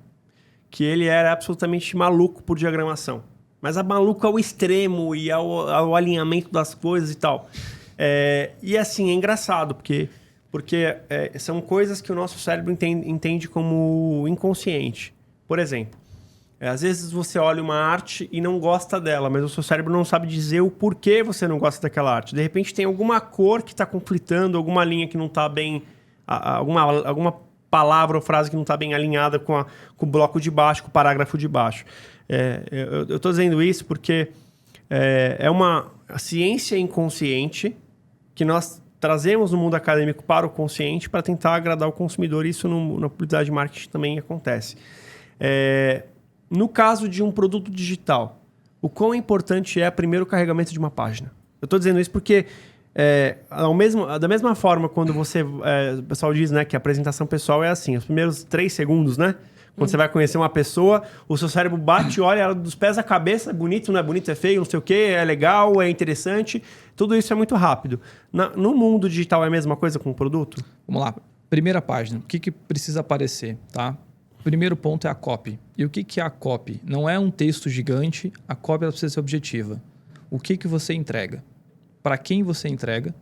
que ele era absolutamente maluco por diagramação. Mas maluco ao extremo e ao alinhamento das coisas e tal. E assim, é engraçado, porque são coisas que o nosso cérebro entende como inconsciente. Por exemplo, às vezes você olha uma arte e não gosta dela, mas o seu cérebro não sabe dizer o porquê você não gosta daquela arte. De repente tem alguma cor que está conflitando, alguma linha que não está bem... Alguma palavra ou frase que não está bem alinhada com o bloco de baixo, com o parágrafo de baixo. Eu estou dizendo isso porque é uma ciência inconsciente que nós trazemos no mundo acadêmico para o consciente para tentar agradar o consumidor. Isso na publicidade de marketing também acontece. No caso de um produto digital, o quão importante é primeiro o carregamento de uma página? Eu estou dizendo isso porque, da mesma forma, quando o pessoal diz, né, que a apresentação pessoal é assim, os primeiros 3 segundos, né? Quando você vai conhecer uma pessoa, o seu cérebro bate, olha ela dos pés à cabeça, é bonito, não é bonito, é feio, não sei o quê, é legal, é interessante. Tudo isso é muito rápido. No mundo digital é a mesma coisa com o produto? Vamos lá. Primeira página. O que precisa aparecer, tá? Primeiro ponto é a copy. E o que é a copy? Não é um texto gigante, a copy ela precisa ser objetiva. O que você entrega? Para quem você entrega?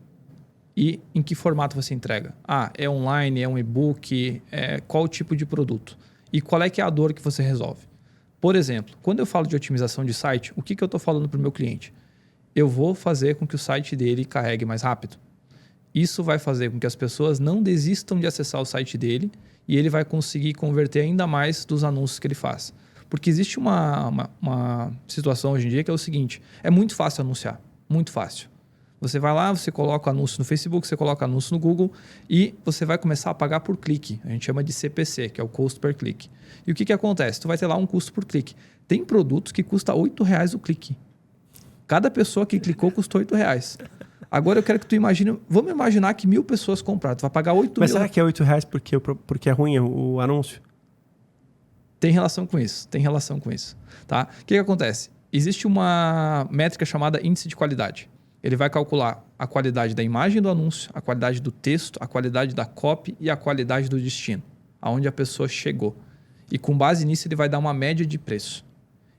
E em que formato você entrega? É online, é um e-book, qual tipo de produto? E qual é que é a dor que você resolve? Por exemplo, quando eu falo de otimização de site, o que eu estou falando para o meu cliente? Eu vou fazer com que o site dele carregue mais rápido. Isso vai fazer com que as pessoas não desistam de acessar o site dele e ele vai conseguir converter ainda mais dos anúncios que ele faz. Porque existe uma situação hoje em dia que é o seguinte, é muito fácil anunciar, muito fácil. Você vai lá, você coloca anúncio no Facebook, você coloca anúncio no Google e você vai começar a pagar por clique. A gente chama de CPC, que é o Cost Per Click. E o que acontece? Tu vai ter lá um custo por clique. Tem produtos que custa R$8 o clique. Cada pessoa que clicou custou R$8. Agora eu quero que tu imagine... Vamos imaginar que 1.000 pessoas compraram. Tu vai pagar 8 Mas mil... será que é R$8 porque é ruim o anúncio? Tem relação com isso. Tá? O que acontece? Existe uma métrica chamada índice de qualidade. Ele vai calcular a qualidade da imagem do anúncio, a qualidade do texto, a qualidade da copy e a qualidade do destino, aonde a pessoa chegou. E com base nisso, ele vai dar uma média de preço.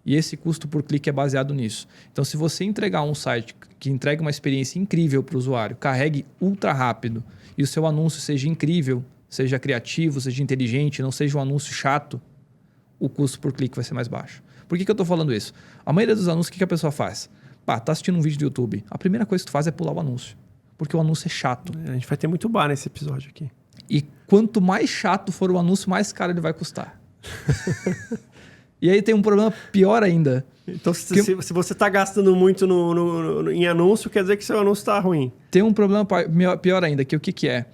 E esse custo por clique é baseado nisso. Então, se você entregar um site que entregue uma experiência incrível para o usuário, carregue ultra rápido e o seu anúncio seja incrível, seja criativo, seja inteligente, não seja um anúncio chato, o custo por clique vai ser mais baixo. Por que eu estou falando isso? A maioria dos anúncios, o que a pessoa faz? Tá assistindo um vídeo do YouTube. A primeira coisa que tu faz é pular o anúncio. Porque o anúncio é chato. A gente vai ter muito bar nesse episódio aqui. E quanto mais chato for o anúncio, mais caro ele vai custar. E aí tem um problema pior ainda. Então, se você está gastando muito em anúncio, quer dizer que seu anúncio está ruim. Tem um problema pior ainda, que o que é?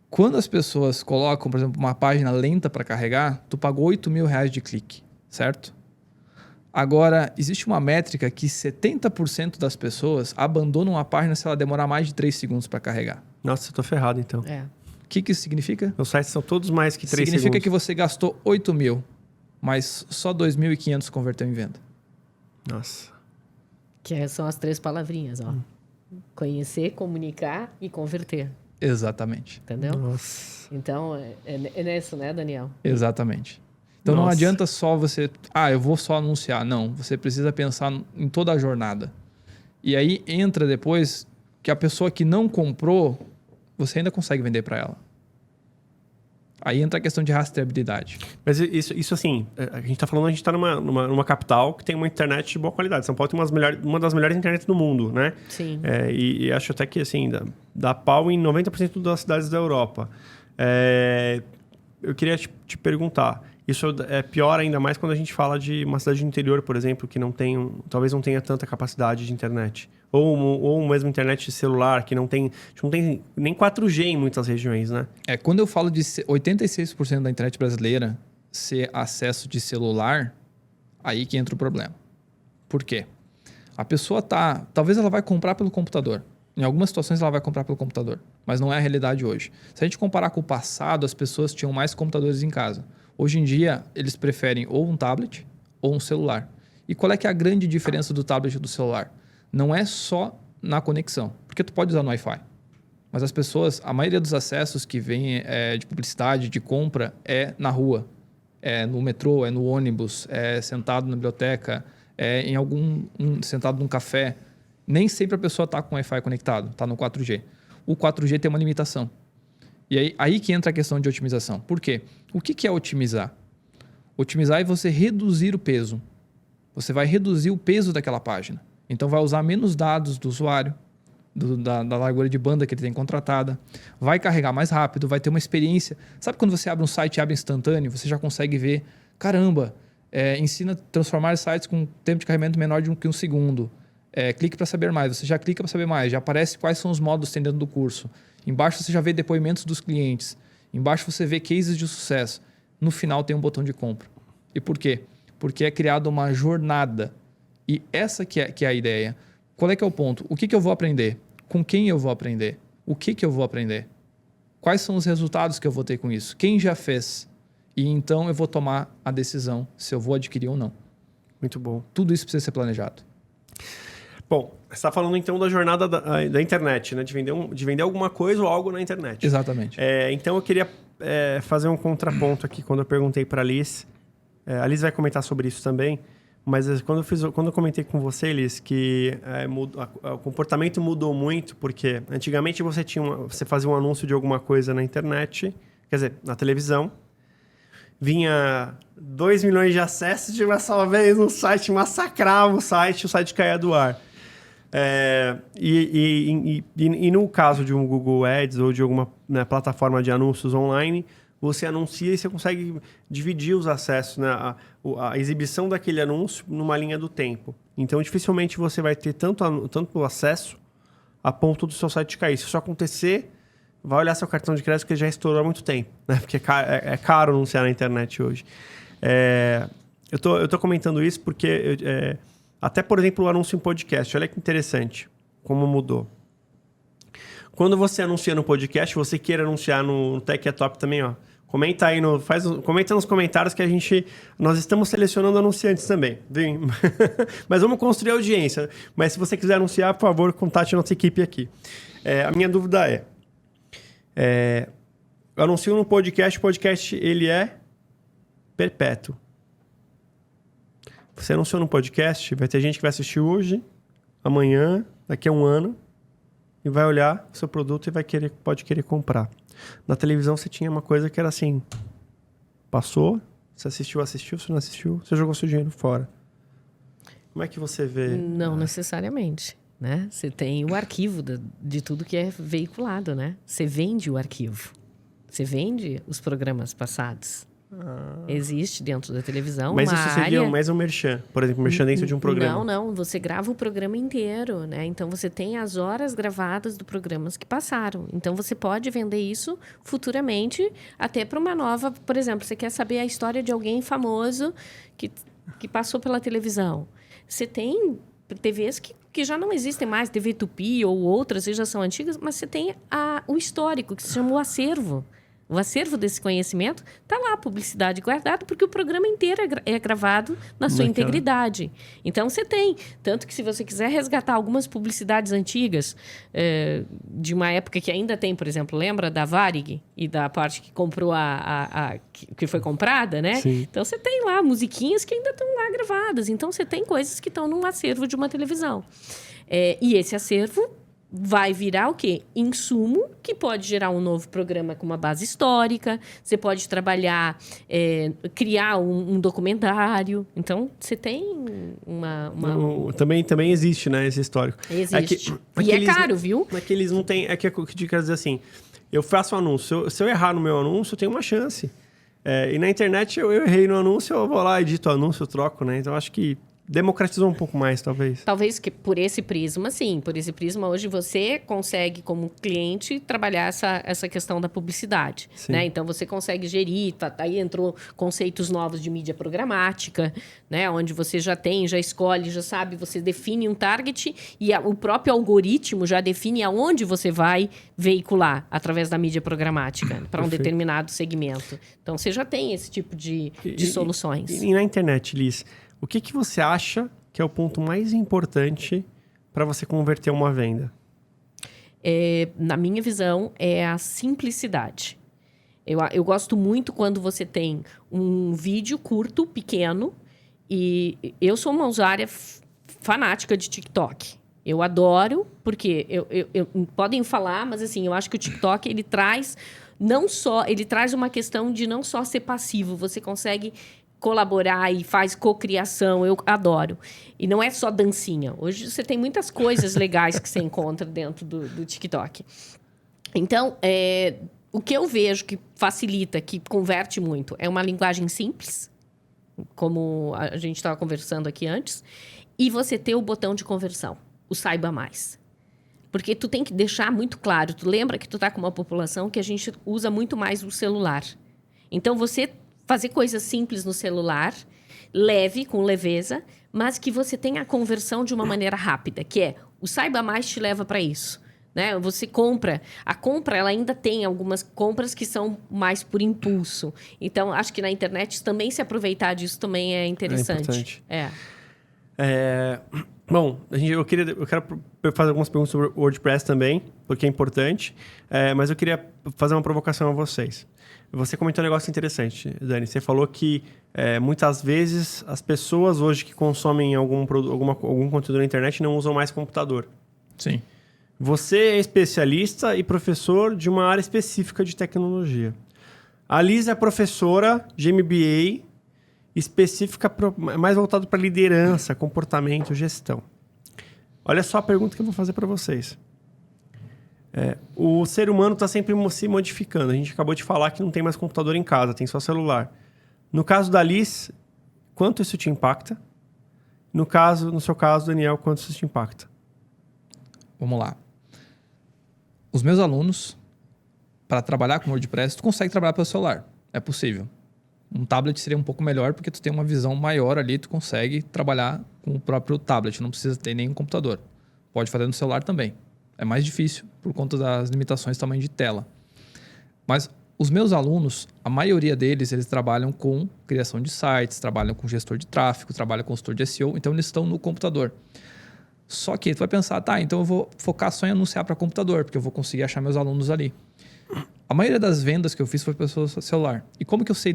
Quando as pessoas colocam, por exemplo, uma página lenta para carregar, tu pagou R$8.000 de clique, certo? Agora, existe uma métrica que 70% das pessoas abandonam a página se ela demorar mais de 3 segundos para carregar. Nossa, eu tô ferrado então. O que isso significa? Os sites são todos mais que 3 segundos. Significa que você gastou 8.000, mas só 2.500 converteu em venda. Nossa. Que são as 3 palavrinhas, ó. Conhecer, comunicar e converter. Exatamente. Entendeu? Nossa. Então, é nisso, né, Daniel? Exatamente. Então não adianta só você... eu vou só anunciar. Não, você precisa pensar em toda a jornada. E aí entra depois que a pessoa que não comprou, você ainda consegue vender para ela. Aí entra a questão de rastreabilidade. Mas isso assim, a gente está numa capital que tem uma internet de boa qualidade. São Paulo tem uma das melhores internets do mundo, né? Sim. E acho até que assim, dá pau em 90% das cidades da Europa. Eu queria te perguntar, isso é pior ainda mais quando a gente fala de uma cidade do interior, por exemplo, que talvez não tenha tanta capacidade de internet. Ou mesmo internet de celular, que não tem nem 4G em muitas regiões, né? Quando eu falo de 86% da internet brasileira ser acesso de celular, aí que entra o problema. Por quê? A pessoa talvez ela vai comprar pelo computador. Em algumas situações ela vai comprar pelo computador, mas não é a realidade hoje. Se a gente comparar com o passado, as pessoas tinham mais computadores em casa. Hoje em dia, eles preferem ou um tablet ou um celular. E qual é que é a grande diferença do tablet e do celular? Não é só na conexão, porque tu pode usar no Wi-Fi. Mas as pessoas, a maioria dos acessos que vem de publicidade, de compra, é na rua. É no metrô, é no ônibus, é sentado na biblioteca, é em sentado num café. Nem sempre a pessoa está com o Wi-Fi conectado, está no 4G. O 4G tem uma limitação. E aí que entra a questão de otimização. Por quê? O que é otimizar? Otimizar é você reduzir o peso. Você vai reduzir o peso daquela página. Então, vai usar menos dados do usuário, da largura de banda que ele tem contratada. Vai carregar mais rápido, vai ter uma experiência. Sabe quando você abre um site e abre instantâneo, você já consegue ver, caramba, ensina a transformar sites com tempo de carregamento menor de que um segundo. clique para saber mais. Você já clica para saber mais. Já aparece quais são os módulos que tem dentro do curso. Embaixo você já vê depoimentos dos clientes. Embaixo você vê cases de sucesso. No final tem um botão de compra. E por quê? Porque é criada uma jornada. E essa que é a ideia. Qual é que é o ponto? O que eu vou aprender? Com quem eu vou aprender? O que eu vou aprender? Quais são os resultados que eu vou ter com isso? Quem já fez? E então eu vou tomar a decisão se eu vou adquirir ou não. Muito bom. Tudo isso precisa ser planejado. Bom, você está falando então da jornada da internet, né? De vender alguma coisa ou algo na internet. Exatamente. Então eu queria fazer um contraponto aqui quando eu perguntei para a Liz. A Liz vai comentar sobre isso também. Mas quando eu comentei com você, Liz, que o comportamento mudou muito, porque antigamente você fazia um anúncio de alguma coisa na internet, quer dizer, na televisão, vinha 2 milhões de acessos de uma só vez no site, massacrava o site caía do ar. E no caso de um Google Ads ou de alguma plataforma de anúncios online, você anuncia e você consegue dividir os acessos, né? A exibição daquele anúncio numa linha do tempo. Então, dificilmente você vai ter tanto acesso a ponto do seu site cair. Se isso acontecer, vai olhar seu cartão de crédito que já estourou há muito tempo, né? Porque é caro anunciar na internet hoje. Eu tô comentando isso porque... até, por exemplo, o anúncio em podcast. Olha que interessante como mudou. Quando você anuncia no podcast, você queira anunciar no Tech é Top também, ó. Comenta aí, comenta nos comentários que nós estamos selecionando anunciantes também. Mas vamos construir audiência. Mas se você quiser anunciar, por favor, contate a nossa equipe aqui. A minha dúvida eu anuncio no podcast, o podcast ele é perpétuo. Você anunciou no podcast, vai ter gente que vai assistir hoje, amanhã, daqui a um ano, e vai olhar o seu produto e pode querer comprar. Na televisão você tinha uma coisa que era assim, passou, você assistiu, se não assistiu, você jogou seu dinheiro fora. Como é que você vê? Não necessariamente, né? Você tem o arquivo de tudo que é veiculado, né? Você vende o arquivo. Você vende os programas passados. Existe dentro da televisão mas uma isso área... seria mais um merchan, por exemplo, merchan dentro de um programa. Não, você grava o programa inteiro, né? Então, você tem as horas gravadas do programas que passaram. Então, você pode vender isso futuramente até para uma nova... Por exemplo, você quer saber a história de alguém famoso que passou pela televisão. Você tem TVs que já não existem mais, TV Tupi ou outras, já são antigas, mas você tem o histórico, que se chama o acervo. O acervo desse conhecimento está lá, a publicidade guardada, porque o programa inteiro é gravado na sua integridade. Então, você tem. Tanto que, se você quiser resgatar algumas publicidades antigas, de uma época que ainda tem, por exemplo, lembra da Varig e da parte que comprou que foi comprada, né? Sim. Então, você tem lá musiquinhas que ainda estão lá gravadas. Então, você tem coisas que estão num acervo de uma televisão. E esse acervo vai virar o quê? Insumo, que pode gerar um novo programa com uma base histórica. Você pode trabalhar, criar um documentário. Então, você tem uma... Também existe, né, esse histórico. Existe. É caro, viu? É que eles não têm... É que eu quero dizer assim, eu faço um anúncio. Se eu errar no meu anúncio, eu tenho uma chance. E na internet, eu errei no anúncio, eu vou lá, edito o anúncio, eu troco, né? Então, acho que democratizou um pouco mais, talvez. Talvez que por esse prisma, sim. Por esse prisma, hoje você consegue, como cliente, trabalhar essa questão da publicidade. Né? Então, você consegue gerir. Aí entrou conceitos novos de mídia programática, né? Onde você já escolhe, já sabe, você define um target e o próprio algoritmo já define aonde você vai veicular através da mídia programática para um determinado segmento. Então, você já tem esse tipo de soluções. E na internet, Liz, o que você acha que é o ponto mais importante para você converter uma venda? Na minha visão, é a simplicidade. Eu gosto muito quando você tem um vídeo curto, pequeno, e eu sou uma usuária fanática de TikTok. Eu adoro, porque podem falar, mas assim, eu acho que o TikTok ele traz uma questão de não só ser passivo, você consegue colaborar e faz cocriação, eu adoro. E não é só dancinha. Hoje você tem muitas coisas legais que você encontra dentro do TikTok. Então, o que eu vejo que facilita, que converte muito, é uma linguagem simples, como a gente estava conversando aqui antes, e você ter o botão de conversão, o Saiba Mais. Porque tu tem que deixar muito claro, tu lembra que tu tá com uma população que a gente usa muito mais o celular. Então, você fazer coisas simples no celular, leve, com leveza, mas que você tenha a conversão de uma maneira rápida, que é o Saiba Mais te leva para isso. Né? Você compra. A compra, ela ainda tem algumas compras que são mais por impulso. Então, acho que na internet também se aproveitar disso também é interessante. Bom, eu quero fazer algumas perguntas sobre o WordPress também, porque é importante. Mas eu queria fazer uma provocação a vocês. Você comentou um negócio interessante, Dani. Você falou que muitas vezes as pessoas hoje que consomem algum conteúdo na internet não usam mais computador. Sim. Você é especialista e professor de uma área específica de tecnologia. A Liz é professora de MBA específica, mais voltado para liderança, comportamento, gestão. Olha só a pergunta que eu vou fazer para vocês. O ser humano está sempre se modificando. A gente acabou de falar que não tem mais computador em casa, tem só celular. No caso da Liz, quanto isso te impacta? No seu caso, Daniel, quanto isso te impacta? Vamos lá. Os meus alunos, para trabalhar com WordPress, tu consegue trabalhar pelo celular. É possível. Um tablet seria um pouco melhor, porque tu tem uma visão maior ali, tu consegue trabalhar com o próprio tablet, não precisa ter nenhum computador. Pode fazer no celular também. É mais difícil, por conta das limitações de tamanho de tela. Mas os meus alunos, a maioria deles, eles trabalham com criação de sites, trabalham com gestor de tráfego, trabalham com consultor de SEO, então eles estão no computador. Só que tu vai pensar, tá, então eu vou focar só em anunciar para computador, porque eu vou conseguir achar meus alunos ali. A maioria das vendas que eu fiz foi para o celular. E como que eu sei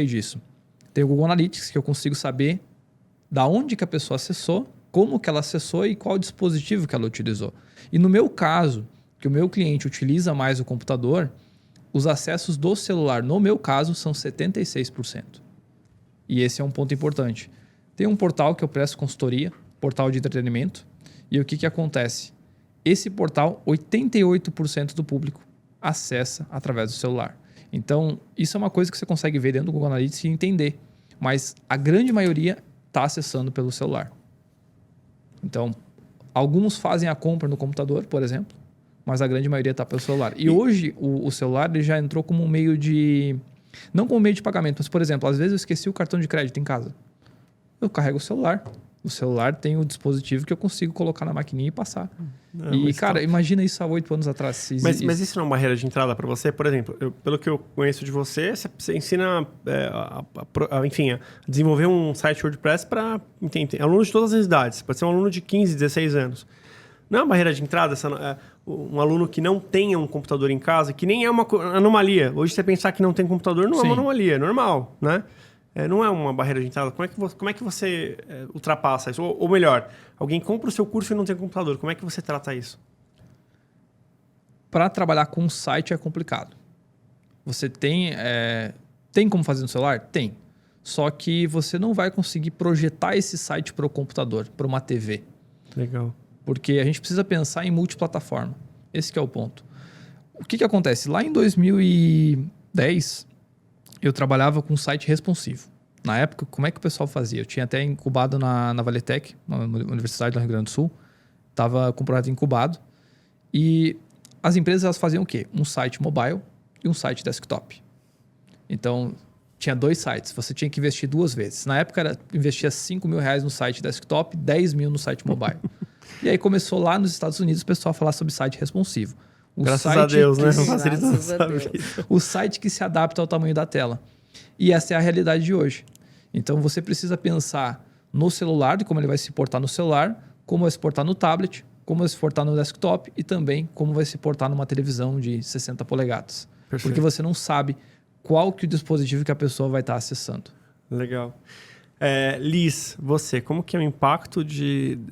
disso? Tem o Google Analytics, que eu consigo saber da onde que a pessoa acessou, como que ela acessou e qual dispositivo que ela utilizou. E no meu caso, que o meu cliente utiliza mais o computador, os acessos do celular, no meu caso, são 76%. E esse é um ponto importante. Tem um portal que eu presto consultoria, portal de entretenimento, e o que acontece? Esse portal, 88% do público acessa através do celular. Então, isso é uma coisa que você consegue ver dentro do Google Analytics e entender. Mas a grande maioria está acessando pelo celular. Então, alguns fazem a compra no computador, por exemplo, mas a grande maioria está pelo celular. E hoje, o celular ele já entrou como um meio de... Não como meio de pagamento, mas, por exemplo, às vezes eu esqueci o cartão de crédito em casa. Eu carrego o celular. O celular tem o dispositivo que eu consigo colocar na maquininha e passar. Cara, imagina isso há 8 anos atrás. Mas isso não é uma barreira de entrada para você? Por exemplo, pelo que eu conheço de você ensina a desenvolver um site WordPress para alunos de todas as idades. Pode ser um aluno de 15, 16 anos. Não é uma barreira de entrada um aluno que não tenha um computador em casa, que nem é uma anomalia. Hoje, você pensar que não tem computador não é uma anomalia, é normal, né? Não é uma barreira de entrada. Como é que você ultrapassa isso? Ou melhor, alguém compra o seu curso e não tem computador. Como é que você trata isso? Para trabalhar com um site é complicado. Você tem como fazer no celular? Tem. Só que você não vai conseguir projetar esse site para o computador, para uma TV. Legal. Porque a gente precisa pensar em multiplataforma. Esse que é o ponto. O que acontece? Lá em 2010... eu trabalhava com um site responsivo. Na época, como é que o pessoal fazia? Eu tinha até incubado na Valetec, na Universidade do Rio Grande do Sul. Estava com o projeto incubado. E as empresas elas faziam o quê? Um site mobile e um site desktop. Então, tinha 2 sites. Você tinha que investir 2 vezes. Na época, investia R$5.000 no site desktop, 10 mil no site mobile. E aí começou lá nos Estados Unidos o pessoal a falar sobre site responsivo. Graças a Deus, né? O site que se adapta ao tamanho da tela. E essa é a realidade de hoje. Então, você precisa pensar no celular, de como ele vai se portar no celular, como vai se portar no tablet, como vai se portar no desktop e também como vai se portar numa televisão de 60 polegadas. Perfeito. Porque você não sabe qual que é o dispositivo que a pessoa vai estar acessando. Legal. Liz, você, como que é o impacto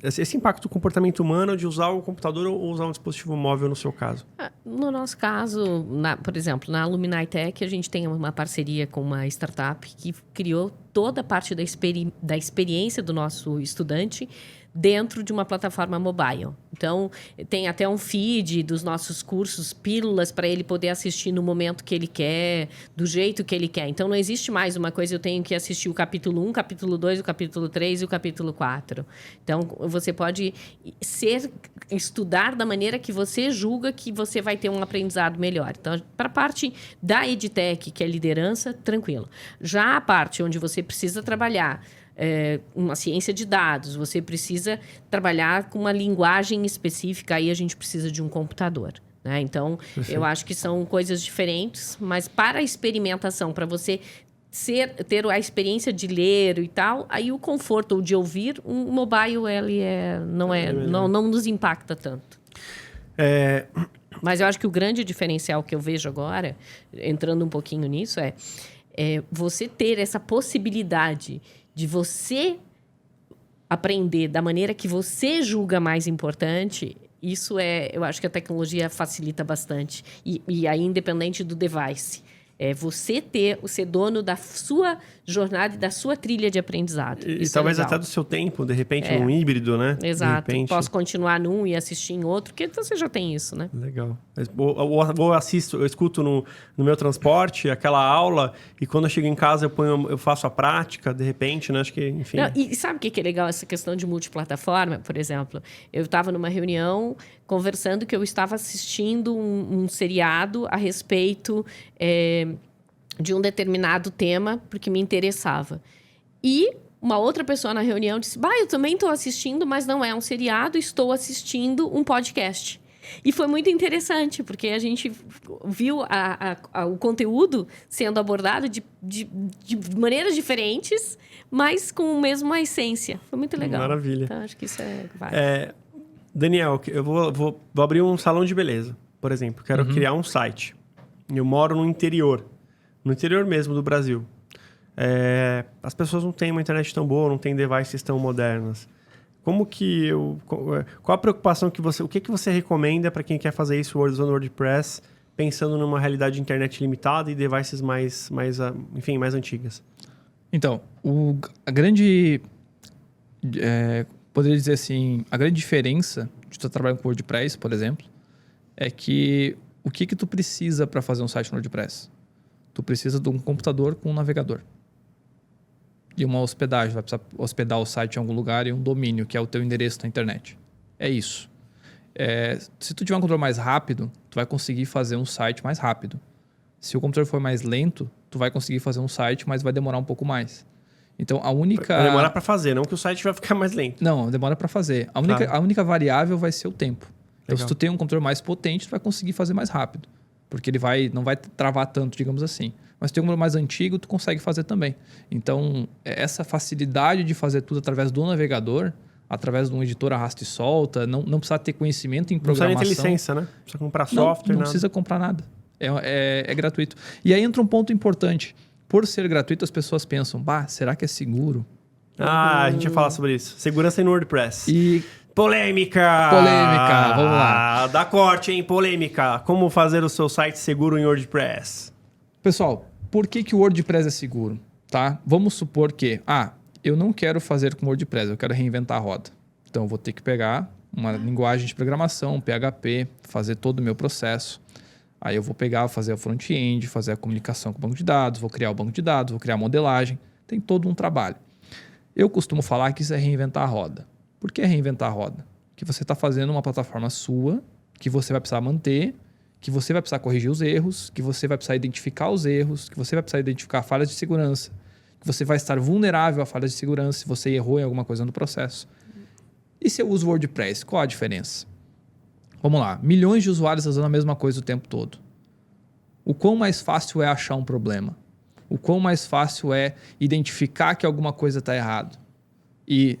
esse impacto do comportamento humano de usar o computador ou usar um dispositivo móvel no seu caso? No nosso caso, por exemplo, na Alumni Tech, a gente tem uma parceria com uma startup que criou toda a parte da experiência do nosso estudante dentro de uma plataforma mobile. Então, tem até um feed dos nossos cursos, pílulas, para ele poder assistir no momento que ele quer, do jeito que ele quer. Então, não existe mais uma coisa, eu tenho que assistir o capítulo 1, o capítulo 2, o capítulo 3 e o capítulo 4. Então, você pode estudar da maneira que você julga que você vai ter um aprendizado melhor. Então, para a parte da EdTech, que é liderança, tranquilo. Já a parte onde você precisa trabalhar uma ciência de dados, você precisa trabalhar com uma linguagem específica, aí a gente precisa de um computador, né? Então, eu acho que são coisas diferentes, mas para a experimentação, para você ter a experiência de ler e tal, aí o conforto ou de ouvir, um mobile ele não nos impacta tanto. Mas eu acho que o grande diferencial que eu vejo agora, entrando um pouquinho nisso, é você ter essa possibilidade de você aprender da maneira que você julga mais importante. Isso eu acho que a tecnologia facilita bastante. E aí, independente do device. Você ser dono da sua jornada e da sua trilha de aprendizado. E talvez até do seu tempo, de repente, num híbrido, né? Exato. Posso continuar num e assistir em outro, porque então você já tem isso, né? Legal. Eu escuto no meu transporte aquela aula e quando eu chego em casa eu faço a prática, de repente, né? Acho que, enfim... Não, e sabe o que é legal essa questão de multiplataforma? Por exemplo, eu estava numa reunião conversando que eu estava assistindo um seriado a respeito de um determinado tema, porque me interessava. E uma outra pessoa na reunião disse, eu também estou assistindo, mas não é um seriado, estou assistindo um podcast. E foi muito interessante, porque a gente viu o conteúdo sendo abordado de maneiras diferentes, mas com a mesma essência. Foi muito legal. Maravilha. Então, acho que isso é válido. Daniel, eu vou abrir um salão de beleza, por exemplo. Quero criar um site. Eu moro no interior mesmo do Brasil. As pessoas não têm uma internet tão boa, não têm devices tão modernas. Qual a preocupação o que você recomenda para quem quer fazer isso usando o WordPress, pensando numa realidade de internet limitada e devices mais antigas? Então, a grande... poderia dizer assim, a grande diferença de tu trabalhar com WordPress, por exemplo, é que o que tu precisa para fazer um site no WordPress? Tu precisa de um computador com um navegador. E uma hospedagem. Vai precisar hospedar o site em algum lugar e um domínio, que é o teu endereço na internet. É isso. Se tu tiver um computador mais rápido, tu vai conseguir fazer um site mais rápido. Se o computador for mais lento, tu vai conseguir fazer um site, mas vai demorar um pouco mais. Então, a única... Vai demorar para fazer, não que o site vai ficar mais lento. Não, demora para fazer. A única variável vai ser o tempo. Então, se tu tem um computador mais potente, tu vai conseguir fazer mais rápido. Porque ele não vai travar tanto, digamos assim. Mas se tem um computador mais antigo, tu consegue fazer também. Então, essa facilidade de fazer tudo através do navegador, através de um editor arrasta e solta, não precisa ter conhecimento em programação. Não precisa nem ter licença, né? Não precisa comprar software, não precisa comprar nada. É gratuito. E aí entra um ponto importante. Por ser gratuito, as pessoas pensam, será que é seguro? A gente vai falar sobre isso. Segurança no WordPress. Polêmica! Vamos lá. Dá corte, hein? Polêmica. Como fazer o seu site seguro em WordPress? Pessoal, por que o WordPress é seguro? Tá? Vamos supor que, eu não quero fazer com WordPress, eu quero reinventar a roda. Então, eu vou ter que pegar uma linguagem de programação, PHP, fazer todo o meu processo. Aí eu vou fazer a front-end, fazer a comunicação com o banco de dados, vou criar o banco de dados, vou criar a modelagem. Tem todo um trabalho. Eu costumo falar que isso é reinventar a roda. Por que reinventar a roda? Que você está fazendo uma plataforma sua, que você vai precisar manter, que você vai precisar corrigir os erros, que você vai precisar identificar os erros, que você vai precisar identificar falhas de segurança, que você vai estar vulnerável a falhas de segurança se você errou em alguma coisa no processo. E se eu uso o WordPress, qual a diferença? Vamos lá, milhões de usuários usando a mesma coisa o tempo todo. O quão mais fácil é achar um problema? O quão mais fácil é identificar que alguma coisa está errado? E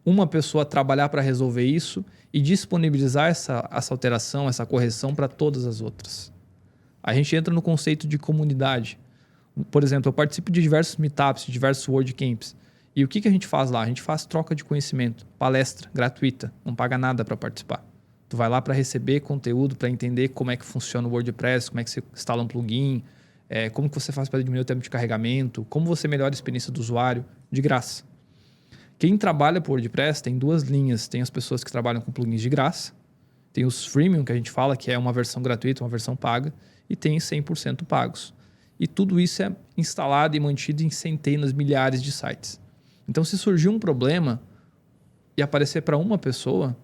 uma pessoa trabalhar para resolver isso e disponibilizar essa alteração, essa correção para todas as outras. A gente entra no conceito de comunidade. Por exemplo, eu participo de diversos meetups, de diversos WordCamps. E o que a gente faz lá? A gente faz troca de conhecimento, palestra gratuita, não paga nada para participar. Tu vai lá para receber conteúdo, para entender como é que funciona o WordPress, como é que você instala um plugin, como que você faz para diminuir o tempo de carregamento, como você melhora a experiência do usuário, de graça. Quem trabalha por WordPress tem duas linhas. Tem as pessoas que trabalham com plugins de graça, tem os freemium, que a gente fala, que é uma versão gratuita, uma versão paga, e tem 100% pagos. E tudo isso é instalado e mantido em centenas, milhares de sites. Então, se surgir um problema e aparecer para uma pessoa,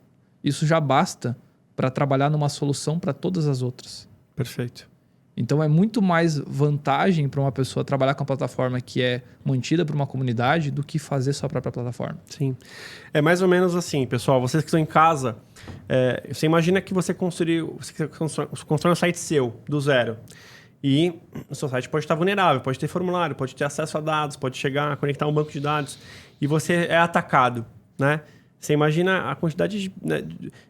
isso já basta para trabalhar numa solução para todas as outras. Perfeito. Então, é muito mais vantagem para uma pessoa trabalhar com a plataforma que é mantida por uma comunidade do que fazer sua própria plataforma. Sim. É mais ou menos assim, pessoal. Vocês que estão em casa, você imagina que você constrói um site seu, do zero. E o seu site pode estar vulnerável, pode ter formulário, pode ter acesso a dados, pode chegar a conectar um banco de dados. E você é atacado, né? Você imagina a quantidade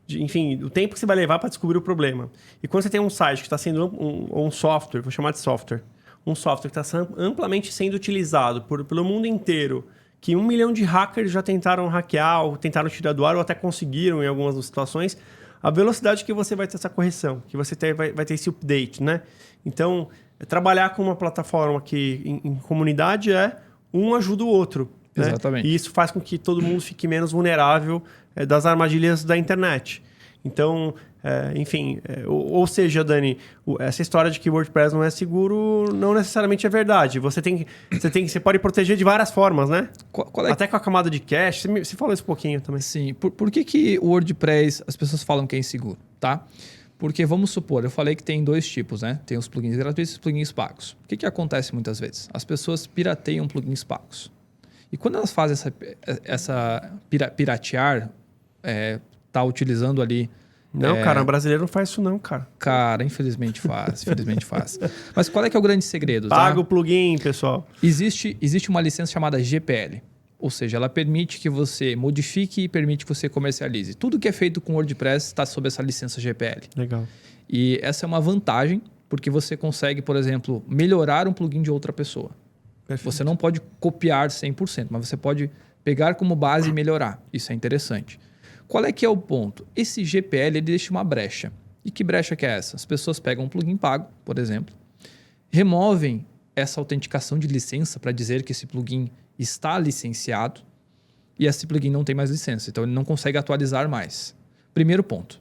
enfim, o tempo que você vai levar para descobrir o problema. E quando você tem um site que está sendo um software, vou chamar de software, um software que está amplamente sendo utilizado pelo mundo inteiro, que 1 milhão de hackers já tentaram hackear, ou tentaram tirar do ar, ou até conseguiram em algumas situações, a velocidade que você vai ter essa correção, que você vai ter esse update, né? Então, trabalhar com uma plataforma que em comunidade um ajuda o outro. Né? Exatamente. E isso faz com que todo mundo fique menos vulnerável das armadilhas da internet. Então, enfim, ou seja, Dani, essa história de que o WordPress não é seguro não necessariamente é verdade. Você pode proteger de várias formas, né? Até com a camada de cache. Você falou isso um pouquinho também. Sim. Por que o WordPress, as pessoas falam que é inseguro, tá? Porque, vamos supor, eu falei que tem dois tipos, né? Tem os plugins gratuitos e os plugins pagos. O que acontece muitas vezes? As pessoas pirateiam plugins pagos. E quando elas fazem essa piratear, tá utilizando ali... Não, cara, o brasileiro não faz isso não, cara. Cara, infelizmente faz, Mas qual é que é o grande segredo? Paga o plugin, pessoal. Existe uma licença chamada GPL. Ou seja, ela permite que você modifique e permite que você comercialize. Tudo que é feito com WordPress está sob essa licença GPL. Legal. E essa é uma vantagem, porque você consegue, por exemplo, melhorar um plugin de outra pessoa. Perfeito. Você não pode copiar 100%, mas você pode pegar como base e melhorar. Isso é interessante. Qual é que é o ponto? Esse GPL ele deixa uma brecha. E que brecha que é essa? As pessoas pegam um plugin pago, por exemplo, removem essa autenticação de licença para dizer que esse plugin está licenciado e esse plugin não tem mais licença. Então, ele não consegue atualizar mais. Primeiro ponto.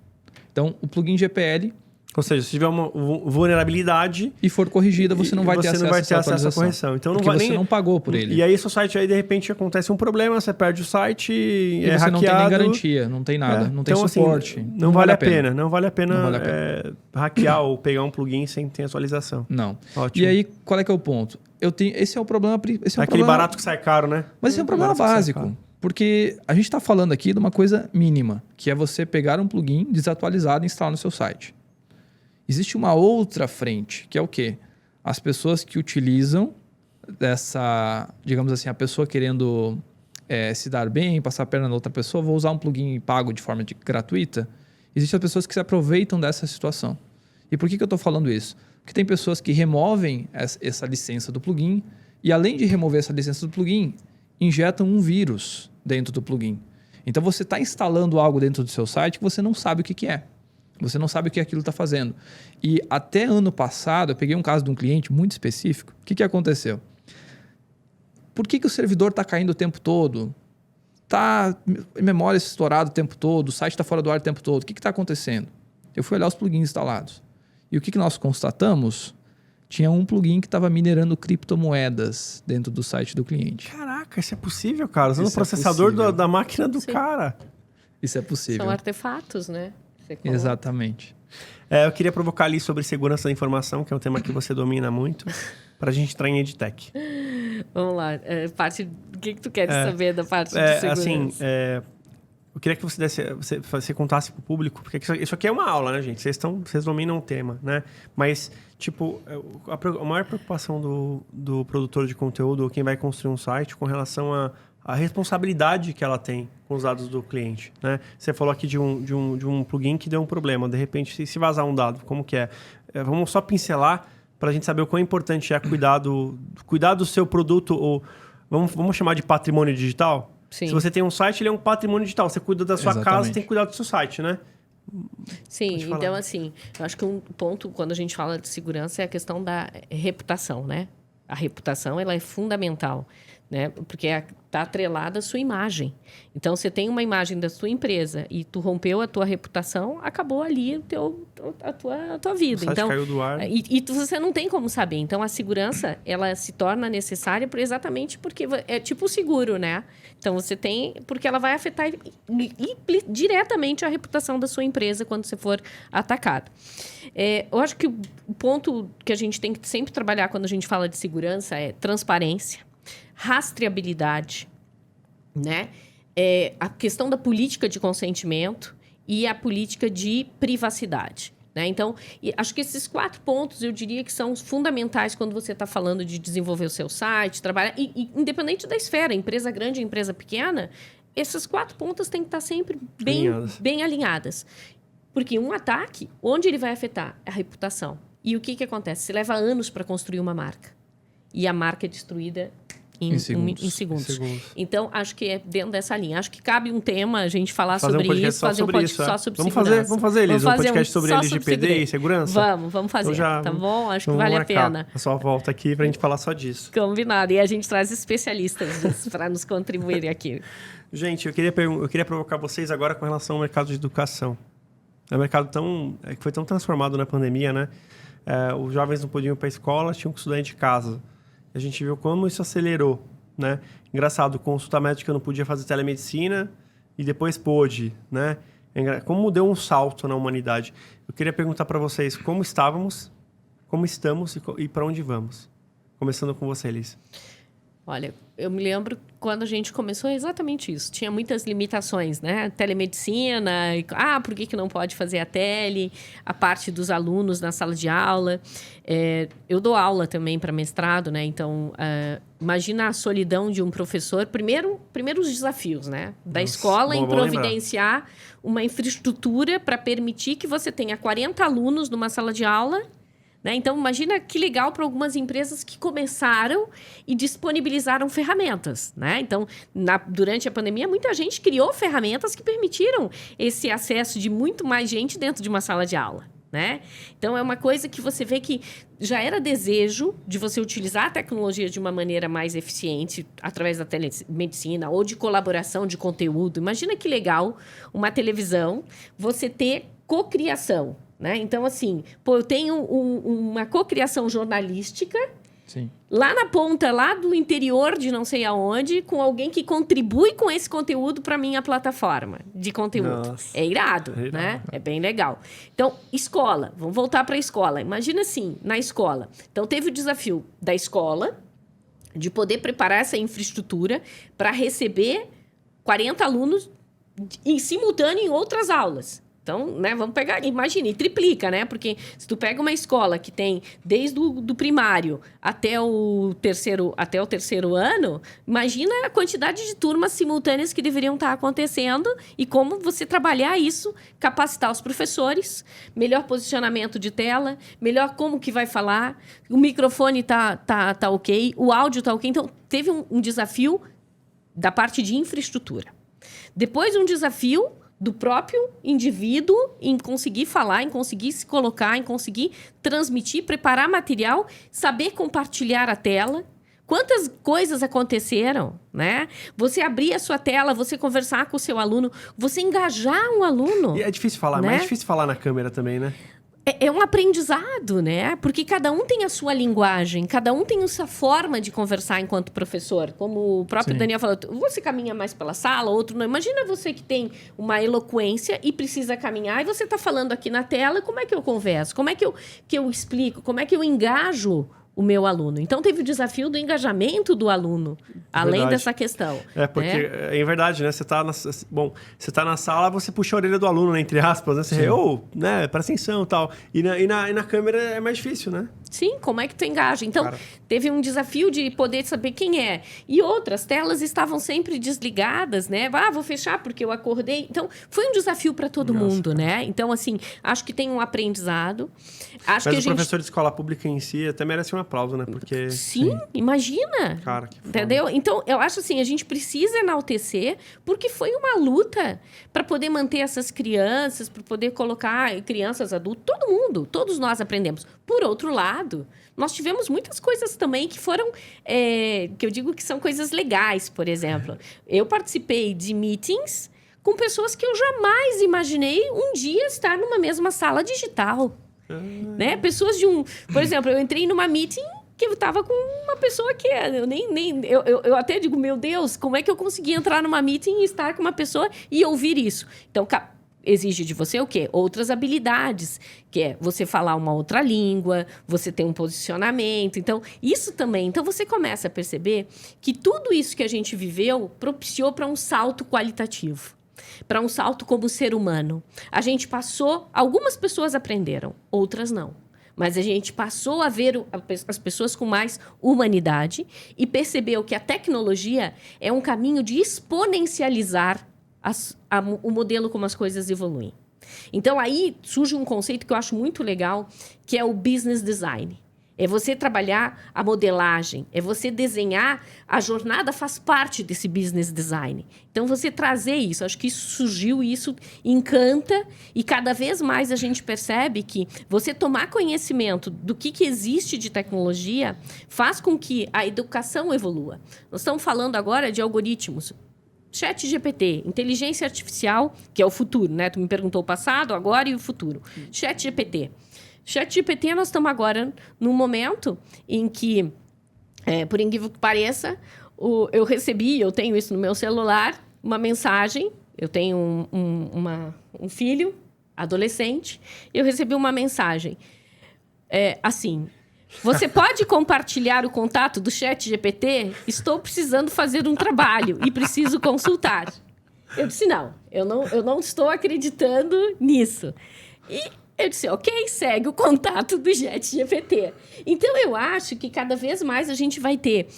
Então, o plugin GPL... Ou seja, se tiver uma vulnerabilidade... E for corrigida, você não vai ter acesso a essa correção. Então, porque você não pagou por ele. E aí, seu site, aí de repente, acontece um problema, você perde o site e é você hackeado. Não tem nem garantia, não tem nada, não tem então, suporte. Assim, não vale a pena. Não vale a pena hackear ou pegar um plugin sem ter atualização. Não. Ótimo. E aí, qual é que é o ponto? Esse é o problema... Aquele barato que sai caro, né? Mas esse é um problema básico. Porque a gente está falando aqui de uma coisa mínima, que é você pegar um plugin desatualizado e instalar no seu site. Existe uma outra frente, que é o quê? As pessoas que utilizam dessa, digamos assim, a pessoa querendo se dar bem, passar a perna na outra pessoa, vou usar um plugin pago de forma gratuita. Existem as pessoas que se aproveitam dessa situação. E por que eu estou falando isso? Porque tem pessoas que removem essa licença do plugin e, além de remover essa licença do plugin, injetam um vírus dentro do plugin. Então, você está instalando algo dentro do seu site que você não sabe o que é. Você não sabe o que aquilo está fazendo. E até ano passado, eu peguei um caso de um cliente muito específico. O que aconteceu? Por que o servidor está caindo o tempo todo? Está memória estourada o tempo todo, o site está fora do ar o tempo todo. O que está acontecendo? Eu fui olhar os plugins instalados. E o que nós constatamos? Tinha um plugin que estava minerando criptomoedas dentro do site do cliente. Caraca, isso é possível, cara? Usando o processador da máquina do cara. Isso é possível. São artefatos, né? Exatamente. Eu queria provocar ali sobre segurança da informação, que é um tema que você domina muito, para a gente entrar em EdTech. Vamos lá. O que tu queres saber da parte de segurança? Assim, eu queria que você contasse para o público, porque isso aqui é uma aula, né, gente? Vocês dominam o tema, né? Mas, tipo, a maior preocupação do produtor de conteúdo, ou quem vai construir um site, com relação a responsabilidade que ela tem com os dados do cliente, né? Você falou aqui de um plugin que deu um problema. De repente, se vazar um dado, como que é? Vamos só pincelar para a gente saber o quão importante é cuidar do seu produto, ou vamos chamar de patrimônio digital? Sim. Se você tem um site, ele é um patrimônio digital. Você cuida da sua casa, você tem que cuidar do seu site, né? Sim, então assim, eu acho que um ponto, quando a gente fala de segurança, é a questão da reputação, né? A reputação, ela é fundamental. né? Porque está atrelada à sua imagem. Então, você tem uma imagem da sua empresa e tu rompeu a tua reputação, acabou ali a tua vida. O site então, caiu do ar. Você não tem como saber. Então, a segurança, ela se torna necessária exatamente porque é tipo o seguro, né? Então, você tem... Porque ela vai afetar diretamente a reputação da sua empresa quando você for atacado. Eu acho que o ponto que a gente tem que sempre trabalhar quando a gente fala de segurança é transparência, rastreabilidade, né? A questão da política de consentimento e a política de privacidade. Né? Então, acho que esses 4 pontos eu diria que são fundamentais quando você está falando de desenvolver o seu site, trabalhar, independente da esfera, empresa grande, empresa pequena, essas 4 pontas têm que estar sempre bem alinhadas. Porque um ataque, onde ele vai afetar? A reputação. E o que acontece? Você leva anos para construir uma marca. E a marca é destruída em segundos. Então, acho que é dentro dessa linha. Acho que cabe um tema a gente falar sobre isso, fazer um podcast só sobre segurança. Vamos fazer, Elisa, um podcast sobre LGPD e segurança? Vamos fazer, então tá bom? Acho que vale a pena. A sua volta aqui pra gente falar só disso. Combinado. E a gente traz especialistas para nos contribuírem aqui. Gente, eu queria provocar vocês agora com relação ao mercado de educação. É um mercado que foi tão transformado na pandemia, né? Os jovens não podiam ir para a escola, tinham que estudar de casa. A gente viu como isso acelerou, né? Engraçado, consulta médica não podia fazer telemedicina e depois pôde, né? Como deu um salto na humanidade. Eu queria perguntar para vocês como estávamos, como estamos e para onde vamos. Começando com você, Elisa. Olha, eu me lembro quando a gente começou exatamente isso. Tinha muitas limitações, né? Telemedicina, por que não pode fazer a tele? A parte dos alunos na sala de aula. Eu dou aula também para mestrado, né? Então, imagina a solidão de um professor. Primeiro os desafios, né? Da escola em providenciar uma infraestrutura para permitir que você tenha 40 alunos numa sala de aula. Né? Então, imagina que legal para algumas empresas que começaram e disponibilizaram ferramentas. Né? Então, durante a pandemia, muita gente criou ferramentas que permitiram esse acesso de muito mais gente dentro de uma sala de aula. Né? Então, é uma coisa que você vê que já era desejo de você utilizar a tecnologia de uma maneira mais eficiente através da telemedicina ou de colaboração de conteúdo. Imagina que legal uma televisão, você ter cocriação. Né? Então, assim, eu tenho uma cocriação jornalística. Sim. Lá na ponta, lá do interior de não sei aonde, com alguém que contribui com esse conteúdo para minha plataforma de conteúdo. Nossa. É irado, né? É bem legal. Então, escola. Vamos voltar para a escola. Imagina assim, na escola. Então, teve o desafio da escola de poder preparar essa infraestrutura para receber 40 alunos em simultâneo em outras aulas. Então, né, vamos pegar, imagina, e triplica, né? Porque se tu pega uma escola que tem desde do primário até o terceiro ano, imagina a quantidade de turmas simultâneas que deveriam estar acontecendo e como você trabalhar isso, capacitar os professores, melhor posicionamento de tela, melhor como que vai falar, o microfone tá ok, o áudio tá ok. Então, teve um desafio da parte de infraestrutura. Depois, um desafio do próprio indivíduo em conseguir falar, em conseguir se colocar, em conseguir transmitir, preparar material, saber compartilhar a tela. Quantas coisas aconteceram, né? Você abrir a sua tela, você conversar com o seu aluno, você engajar um aluno. E é difícil falar, né? Mas é difícil falar na câmera também, né? É um aprendizado, né? Porque cada um tem a sua linguagem, cada um tem a sua forma de conversar enquanto professor. Como o próprio Daniel falou, você caminha mais pela sala, outro não. Imagina você que tem uma eloquência e precisa caminhar, e você está falando aqui na tela, como é que eu converso? Como é que eu explico? Como é que eu engajo o meu aluno? Então, teve o desafio do engajamento do aluno, além dessa questão. Porque, é verdade, né? Você tá na sala, você puxa a orelha do aluno, né? Entre aspas, né? Você, né? Presta atenção e tal. E na câmera é mais difícil, né? Sim, como é que tu engaja? Então, teve um desafio de poder saber quem é. E outras telas estavam sempre desligadas, né? Vou fechar porque eu acordei. Então, foi um desafio para todo mundo, né? Então, assim, acho que tem um aprendizado. Mas o professor de escola pública em si até merece um aplauso, né? Porque... Sim, imagina. Cara, que foda. Entendeu? Então, eu acho assim, a gente precisa enaltecer, porque foi uma luta para poder manter essas crianças, para poder colocar crianças, adultos, todo mundo, todos nós aprendemos. Por outro lado, nós tivemos muitas coisas também que foram, que eu digo que são coisas legais, por exemplo. Eu participei de meetings com pessoas que eu jamais imaginei um dia estar numa mesma sala digital. Né? Pessoas de um... Por exemplo, eu entrei numa meeting que eu estava com uma pessoa que eu até digo, meu Deus, como é que eu consegui entrar numa meeting e estar com uma pessoa e ouvir isso? Então, exige de você o quê? Outras habilidades, que é você falar uma outra língua, você ter um posicionamento. Então, isso também. Então, você começa a perceber que tudo isso que a gente viveu propiciou para um salto qualitativo, para um salto como ser humano. A gente passou... Algumas pessoas aprenderam, outras não. Mas a gente passou a ver as pessoas com mais humanidade e percebeu que a tecnologia é um caminho de exponencializar o modelo como as coisas evoluem. Então, aí surge um conceito que eu acho muito legal, que é o business design. É você trabalhar a modelagem, é você desenhar, a jornada faz parte desse business design. Então, você trazer isso, acho que isso surgiu, isso encanta, e cada vez mais a gente percebe que você tomar conhecimento do que existe de tecnologia faz com que a educação evolua. Nós estamos falando agora de algoritmos. ChatGPT, inteligência artificial, que é o futuro, né? Tu me perguntou o passado, agora e o futuro. ChatGPT. ChatGPT, nós estamos agora num momento em que, por incrível que pareça, eu tenho isso no meu celular, uma mensagem. Eu tenho um filho, adolescente, e eu recebi uma mensagem. Assim, você pode compartilhar o contato do ChatGPT? Estou precisando fazer um trabalho e preciso consultar. Eu disse, não, eu não estou acreditando nisso. E eu disse, ok, segue o contato do ChatGPT. Então, eu acho que cada vez mais a gente vai ter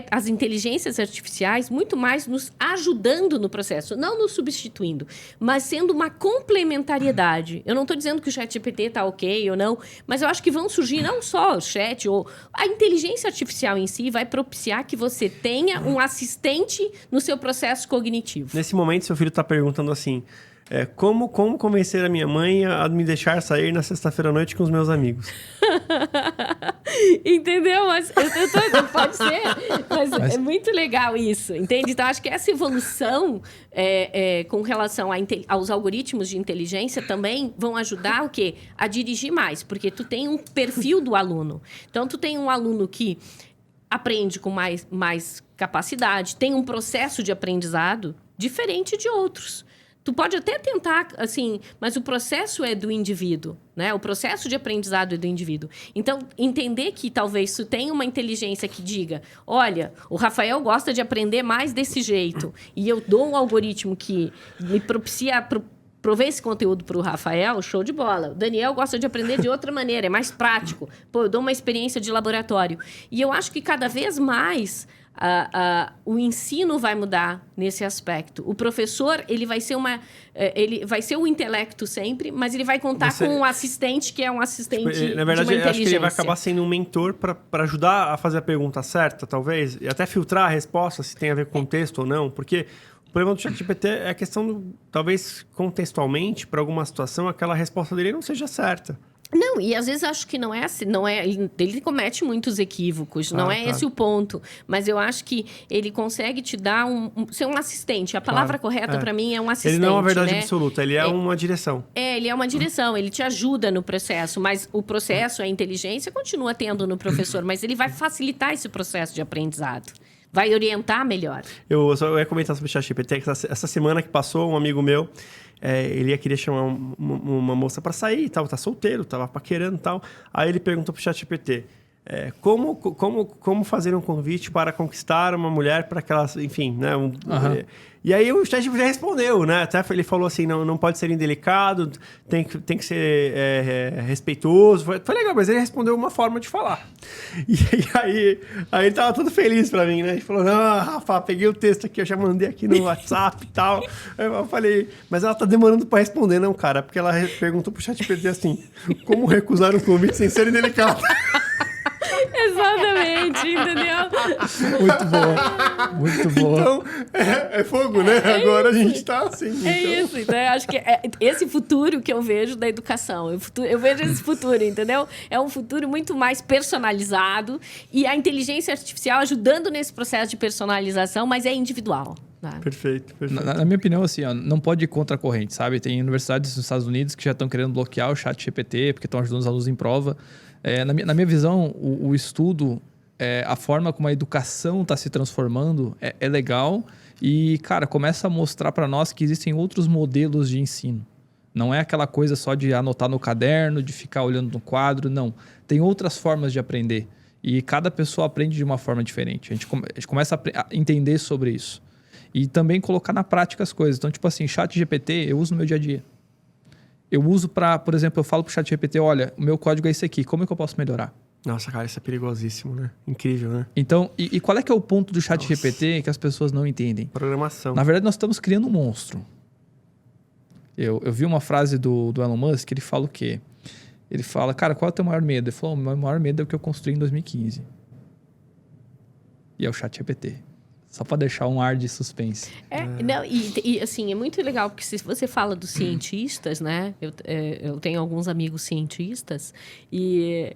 as inteligências artificiais muito mais nos ajudando no processo, não nos substituindo, mas sendo uma complementariedade. Eu não estou dizendo que o ChatGPT está ok ou não, mas eu acho que vão surgir não só o chat, ou a inteligência artificial em si vai propiciar que você tenha um assistente no seu processo cognitivo. Nesse momento, seu filho está perguntando assim... Como convencer a minha mãe a me deixar sair na sexta-feira à noite com os meus amigos? Entendeu? Mas pode ser. Mas é muito legal isso, entende? Então, acho que essa evolução com relação aos algoritmos de inteligência também vão ajudar o quê? A dirigir mais, porque tu tem um perfil do aluno. Então, tu tem um aluno que aprende com mais capacidade, tem um processo de aprendizado diferente de outros. Tu pode até tentar, assim, mas o processo é do indivíduo, né? O processo de aprendizado é do indivíduo. Então, entender que talvez tu tenha uma inteligência que diga, olha, o Rafael gosta de aprender mais desse jeito, e eu dou um algoritmo que me propicia prover esse conteúdo para o Rafael, show de bola. O Daniel gosta de aprender de outra maneira, é mais prático. Pô, eu dou uma experiência de laboratório. E eu acho que cada vez mais... o ensino vai mudar nesse aspecto. O professor, ele vai ser o intelecto sempre, mas ele vai contar com um assistente que é um assistente na verdade, de uma inteligência. Eu acho que ele vai acabar sendo um mentor para ajudar a fazer a pergunta certa, talvez, e até filtrar a resposta, se tem a ver com contexto ou não, porque o problema do ChatGPT é a questão, talvez, contextualmente, para alguma situação, aquela resposta dele não seja certa. Não, e às vezes acho que não é assim, ele comete muitos equívocos, não é esse o ponto. Mas eu acho que ele consegue te dar ser um assistente. A palavra correta para mim é um assistente. Ele não é uma verdade né? absoluta, ele é uma direção. Ele é uma direção, ele te ajuda no processo, mas o processo, a inteligência, continua tendo no professor, mas ele vai facilitar esse processo de aprendizado. Vai orientar melhor. Eu ia comentar sobre o ChatGPT, que essa semana que passou, um amigo meu, ele queria chamar uma moça para sair e tal, tá solteiro, tava paquerando e tal. Aí ele perguntou pro ChatGPT, como fazer um convite para conquistar uma mulher para que ela, enfim, né? E aí o ChatGPT respondeu, né? Até ele falou assim, não pode ser indelicado, tem que ser respeitoso. Foi legal, mas ele respondeu uma forma de falar. E aí ele tava todo feliz pra mim, né? Ele falou, Rafa, peguei o texto aqui, eu já mandei aqui no WhatsApp e tal. Aí eu falei, mas ela tá demorando pra responder, não, cara? Porque ela perguntou pro ChatGPT assim, como recusar um convite sem ser indelicado? Exatamente, entendeu? Muito boa. Muito boa. Então, é fogo, né? Agora a gente tá assim. É isso, então eu acho que é esse futuro que eu vejo da educação. Eu vejo esse futuro, entendeu? É um futuro muito mais personalizado e a inteligência artificial ajudando nesse processo de personalização, mas é individual. Tá? Perfeito. Na minha opinião, assim, ó, não pode ir contra a corrente, sabe? Tem universidades nos Estados Unidos que já estão querendo bloquear o chat GPT porque estão ajudando os alunos em prova. Na minha visão, o estudo, a forma como a educação está se transformando é legal e, cara, começa a mostrar para nós que existem outros modelos de ensino. Não é aquela coisa só de anotar no caderno, de ficar olhando no quadro, não. Tem outras formas de aprender e cada pessoa aprende de uma forma diferente. A gente começa a entender sobre isso. E também colocar na prática as coisas. Então, tipo assim, chat GPT eu uso no meu dia a dia. Eu uso para, por exemplo, eu falo pro chat GPT, olha, o meu código é esse aqui, como é que eu posso melhorar? Nossa, cara, isso é perigosíssimo, né? Incrível, né? Então, e qual é que é o ponto do chat GPT que as pessoas não entendem? Programação. Na verdade, nós estamos criando um monstro. Eu vi uma frase do Elon Musk, ele fala o quê? Ele fala, cara, qual é o teu maior medo? Ele falou, o meu maior medo é o que eu construí em 2015. E é o chat GPT. Só para deixar um ar de suspense. Não, e assim, é muito legal, porque se você fala dos cientistas, né? Eu tenho alguns amigos cientistas e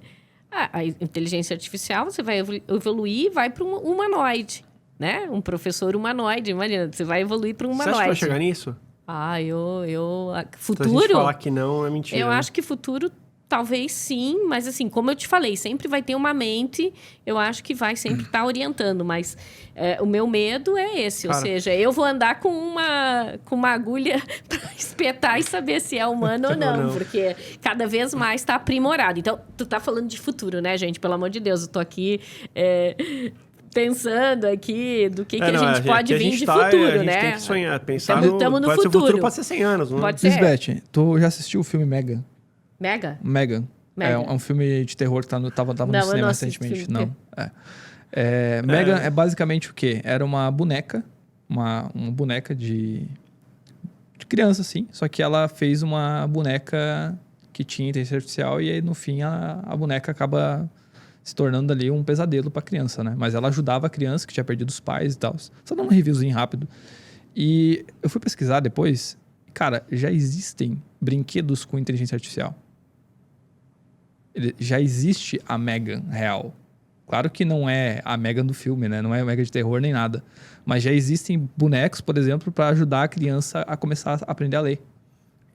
a inteligência artificial, você vai evoluir e vai para um humanoide, né? Um professor humanoide, imagina, você vai evoluir para um humanoide. Você acha que vai chegar nisso? Futuro? Se a gente falar que não, é mentira. Eu acho que futuro... Talvez sim, mas assim, como eu te falei, sempre vai ter uma mente, eu acho que vai sempre estar orientando, mas o meu medo é esse, ou seja, eu vou andar com uma agulha para espetar e saber se é humano ou não, porque cada vez mais está aprimorado. Então, tu tá falando de futuro, né, gente? Pelo amor de Deus, eu tô aqui... pensando aqui do que a gente pode vir de futuro, né? A gente tem que sonhar, pensar Estamos no futuro. O futuro pode ser 100 anos, não é? Pode ser. Lisbeth, tu já assistiu o filme Megan? Megan? É um filme de terror que tava no cinema recentemente. Não. Megan é basicamente o quê? Era uma boneca, uma boneca de criança, assim. Só que ela fez uma boneca que tinha inteligência artificial e aí, no fim, a boneca acaba se tornando ali um pesadelo para a criança, né? Mas ela ajudava a criança que tinha perdido os pais e tal. Só dá um reviewzinho rápido. E eu fui pesquisar depois. Cara, já existem brinquedos com inteligência artificial. Já existe a Megan real. Claro que não é a Megan do filme, né? Não é a Megan de terror nem nada. Mas já existem bonecos, por exemplo, para ajudar a criança a começar a aprender a ler.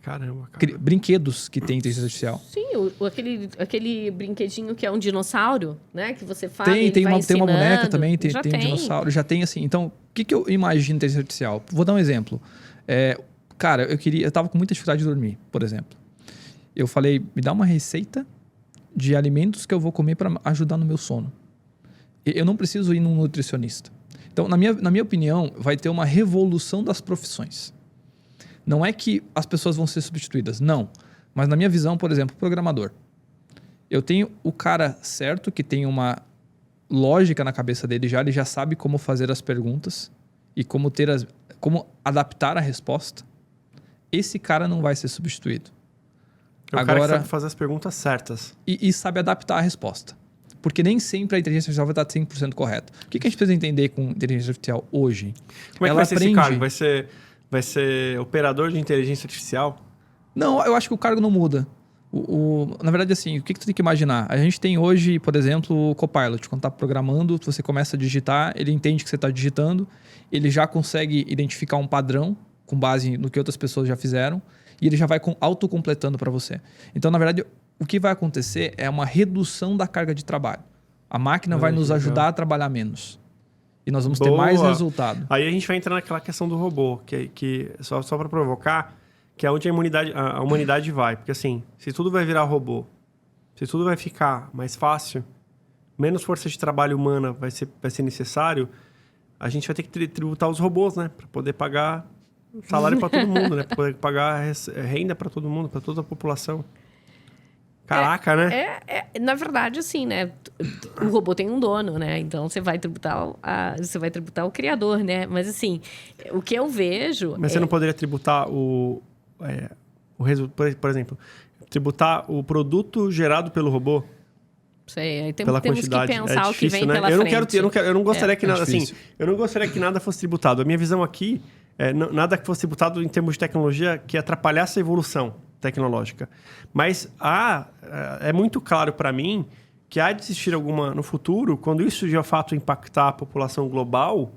Caramba, cara. Brinquedos que tem inteligência artificial. Sim, aquele brinquedinho que é um dinossauro, né? Que você fala tem uma boneca também, tem um dinossauro. Já tem assim. Então, o que eu imagino inteligência artificial? Vou dar um exemplo. Cara, eu tava com muita dificuldade de dormir, por exemplo. Eu falei, me dá uma receita de alimentos que eu vou comer para ajudar no meu sono. Eu não preciso ir num nutricionista. Então, na minha opinião, vai ter uma revolução das profissões. Não é que as pessoas vão ser substituídas, não. Mas na minha visão, por exemplo, programador. Eu tenho o cara certo que tem uma lógica na cabeça dele já, ele já sabe como fazer as perguntas e como adaptar a resposta. Esse cara não vai ser substituído. O cara que sabe fazer as perguntas certas. E sabe adaptar a resposta. Porque nem sempre a inteligência artificial vai estar 100% correta. O que a gente precisa entender com inteligência artificial hoje? Como é que vai ser esse cargo? Vai ser operador de inteligência artificial? Não, eu acho que o cargo não muda. Na verdade, assim, o que tu tem que imaginar? A gente tem hoje, por exemplo, o Copilot. Quando está programando, você começa a digitar, ele entende que você está digitando, ele já consegue identificar um padrão com base no que outras pessoas já fizeram, e ele já vai autocompletando para você. Então, na verdade, o que vai acontecer é uma redução da carga de trabalho. A máquina vai nos ajudar a trabalhar menos. E nós vamos ter mais resultado. Aí a gente vai entrar naquela questão do robô, que só para provocar, que é onde a humanidade vai. Porque assim, se tudo vai virar robô, se tudo vai ficar mais fácil, menos força de trabalho humana vai ser necessário, a gente vai ter que tributar os robôs, né? Para poder pagar salário para todo mundo, né? Para poder pagar renda para todo mundo, para toda a população. Caraca, né? Na verdade, assim, né? O robô tem um dono, né? Então, você vai tributar o criador, né? Mas, assim, o que eu vejo... Mas você não poderia tributar o resultado, por exemplo, tributar o produto gerado pelo robô? Sei, aí pela temos quantidade. que pensar o que difícil, vem né? pela Eu frente. eu não gostaria que nada, assim, difícil. eu não gostaria que nada fosse tributado. A minha visão aqui nada que fosse tributado em termos de tecnologia que atrapalhasse a evolução tecnológica. Mas é muito claro para mim que há de existir alguma no futuro, quando isso de fato impactar a população global,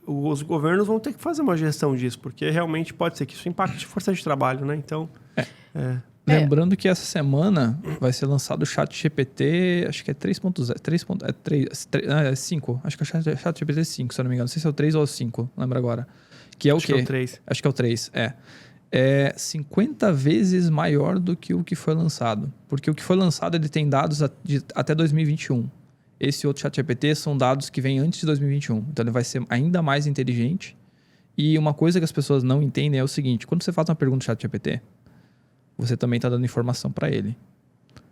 os governos vão ter que fazer uma gestão disso, porque realmente pode ser que isso impacte força de trabalho, né? Então, Lembrando que essa semana vai ser lançado o ChatGPT, acho que é 3.0, 5. Acho que é o ChatGPT 5, se eu não me engano. Não sei se é o 3 ou o 5, não lembro agora. Que é o quê? Acho que é o 3. Acho que é o 3, É 50 vezes maior do que o que foi lançado. Porque o que foi lançado, ele tem dados até 2021. Esse outro ChatGPT são dados que vêm antes de 2021. Então, ele vai ser ainda mais inteligente. E uma coisa que as pessoas não entendem é o seguinte. Quando você faz uma pergunta no ChatGPT, você também está dando informação para ele.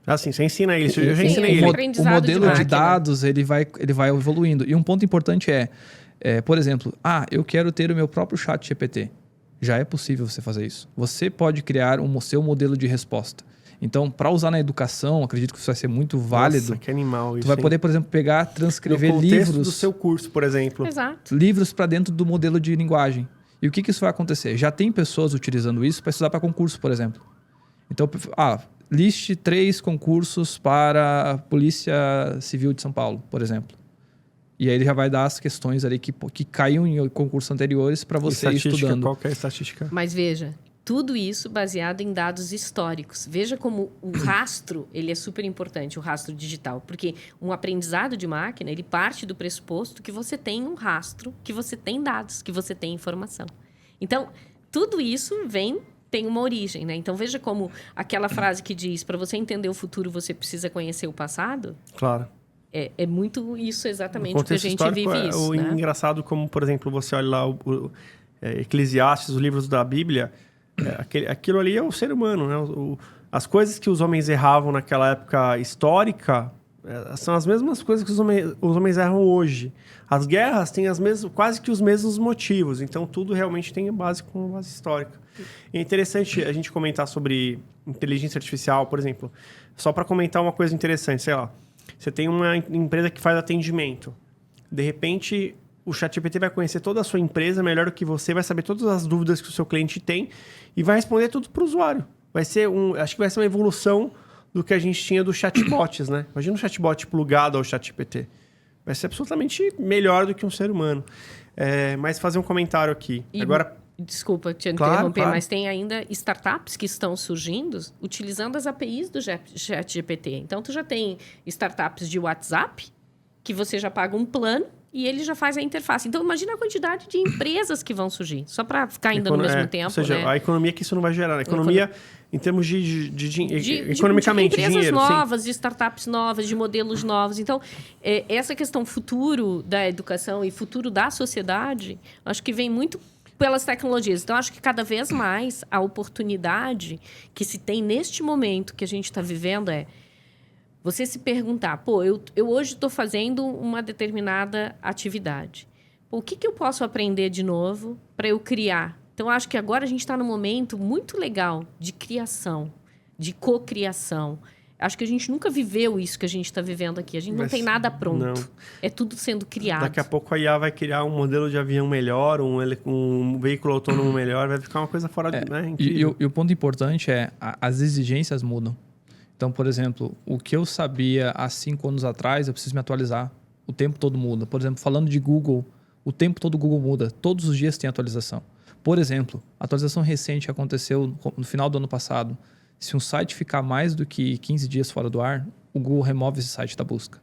Assim, você ensina ele. Eu já Sim, ensinei ele. O aprendizado modelo de de máquina. dados, ele vai evoluindo. E um ponto importante por exemplo, eu quero ter o meu próprio chat GPT. Já é possível você fazer isso. Você pode criar seu modelo de resposta. Então, para usar na educação, acredito que isso vai ser muito válido. Nossa, que animal isso, Tu vai hein? poder, por exemplo, transcrever no contexto livros. do seu curso, por exemplo. Exato. Livros para dentro do modelo de linguagem. E o que isso vai acontecer? Já tem pessoas utilizando isso para estudar para concurso, por exemplo. Então, liste 3 concursos para a Polícia Civil de São Paulo, por exemplo. E aí ele já vai dar as questões ali que caíam em concursos anteriores para você ir estudando. Qual que é a estatística? Mas veja, tudo isso baseado em dados históricos. Veja como o rastro, ele é super importante, o rastro digital. Porque um aprendizado de máquina, ele parte do pressuposto que você tem um rastro, que você tem dados, que você tem informação. Então, tudo isso tem uma origem, né? Então, veja como aquela frase que diz, para você entender o futuro, você precisa conhecer o passado. Claro. É muito isso exatamente No o que a contexto gente histórico, vive isso, né? engraçado como, por exemplo, você olha lá Eclesiastes, os livros da Bíblia, aquilo ali é o ser humano, né? As coisas que os homens erravam naquela época histórica são as mesmas coisas que os homens erram hoje. As guerras têm quase que os mesmos motivos, então tudo realmente tem base com base histórica. E é interessante a gente comentar sobre inteligência artificial, por exemplo, só para comentar uma coisa interessante, sei lá, você tem uma empresa que faz atendimento. De repente, o ChatGPT vai conhecer toda a sua empresa melhor do que você, vai saber todas as dúvidas que o seu cliente tem e vai responder tudo para o usuário. Acho que vai ser uma evolução do que a gente tinha dos chatbots, né? Imagina um chatbot plugado ao ChatGPT. Vai ser absolutamente melhor do que um ser humano. Mas fazer um comentário aqui. Agora... Desculpa te Claro, interromper, claro. mas tem ainda startups que estão surgindo utilizando as APIs do ChatGPT. Então, tu já tem startups de WhatsApp, que você já paga um plano e ele já faz a interface. Então, imagina a quantidade de empresas que vão surgir, só para ficar ainda no mesmo tempo. Ou seja, né? a economia que isso não vai gerar. A economia, em termos economicamente, de empresas dinheiro. novas, Sim. de startups novas, de modelos novos. Então, essa questão futuro da educação e futuro da sociedade, acho que vem muito pelas tecnologias. Então, acho que cada vez mais a oportunidade que se tem neste momento que a gente está vivendo você se perguntar, eu hoje estou fazendo uma determinada atividade. O que eu posso aprender de novo para eu criar? Então, acho que agora a gente está num momento muito legal de criação, de cocriação. Acho que a gente nunca viveu isso que a gente está vivendo aqui. A gente não tem nada pronto. Não. É tudo sendo criado. Daqui a pouco a IA vai criar um modelo de avião melhor, um veículo autônomo melhor, vai ficar uma coisa fora de... Né? E o ponto importante as exigências mudam. Então, por exemplo, o que eu sabia há 5 anos atrás, eu preciso me atualizar. O tempo todo muda. Por exemplo, falando de Google, o tempo todo o Google muda. Todos os dias tem atualização. Por exemplo, a atualização recente aconteceu no final do ano passado. Se um site ficar mais do que 15 dias fora do ar, o Google remove esse site da busca.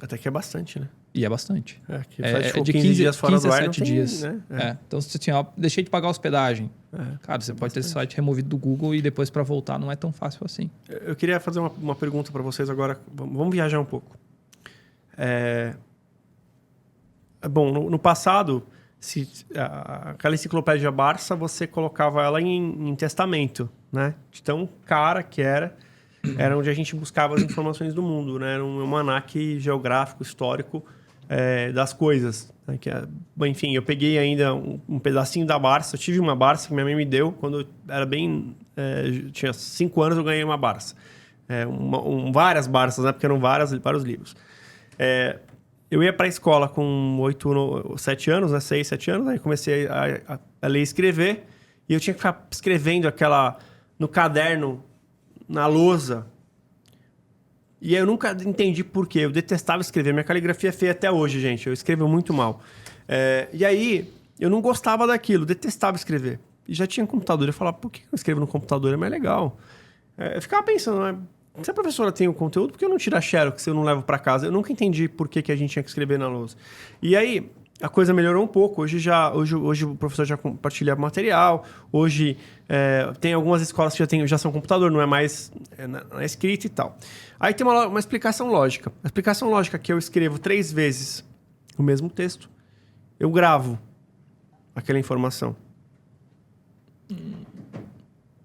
Até que é bastante, né? E é bastante. É de 15 dias fora do ar, 7 dias. Né? Então, se você deixei de pagar a hospedagem. Cara, você pode ter esse site removido do Google e depois para voltar não é tão fácil assim. Eu queria fazer uma pergunta para vocês agora. Vamos viajar um pouco. Bom, no passado, aquela enciclopédia Barça, você colocava ela em testamento, né? De tão cara que era onde a gente buscava as informações do mundo, né? Era um almanaque geográfico, histórico das coisas. Né? Enfim, eu peguei ainda um pedacinho da Barça. Eu tive uma Barça que minha mãe me deu quando eu era tinha 5 anos, eu ganhei uma Barça. várias Barças, né? Porque eram vários livros. Eu ia para a escola com 7 anos, né? 6, 7 anos. Aí comecei a ler e escrever. E eu tinha que ficar escrevendo no caderno, na lousa. E aí eu nunca entendi por quê. Eu detestava escrever. Minha caligrafia é feia até hoje, gente. Eu escrevo muito mal. E aí, eu não gostava daquilo. Detestava escrever. E já tinha computador. Eu falava, por que eu escrevo no computador? É mais legal. Eu ficava pensando, né? Se a professora tem o conteúdo, por que eu não tiro a xerox se eu não levo para casa? Eu nunca entendi por que a gente tinha que escrever na lousa. E aí, a coisa melhorou um pouco. Hoje o professor já compartilha material. Hoje tem algumas escolas que já são computador, não é mais na escrita e tal. Aí tem uma explicação lógica. A explicação lógica é que eu escrevo 3 vezes o mesmo texto. Eu gravo aquela informação.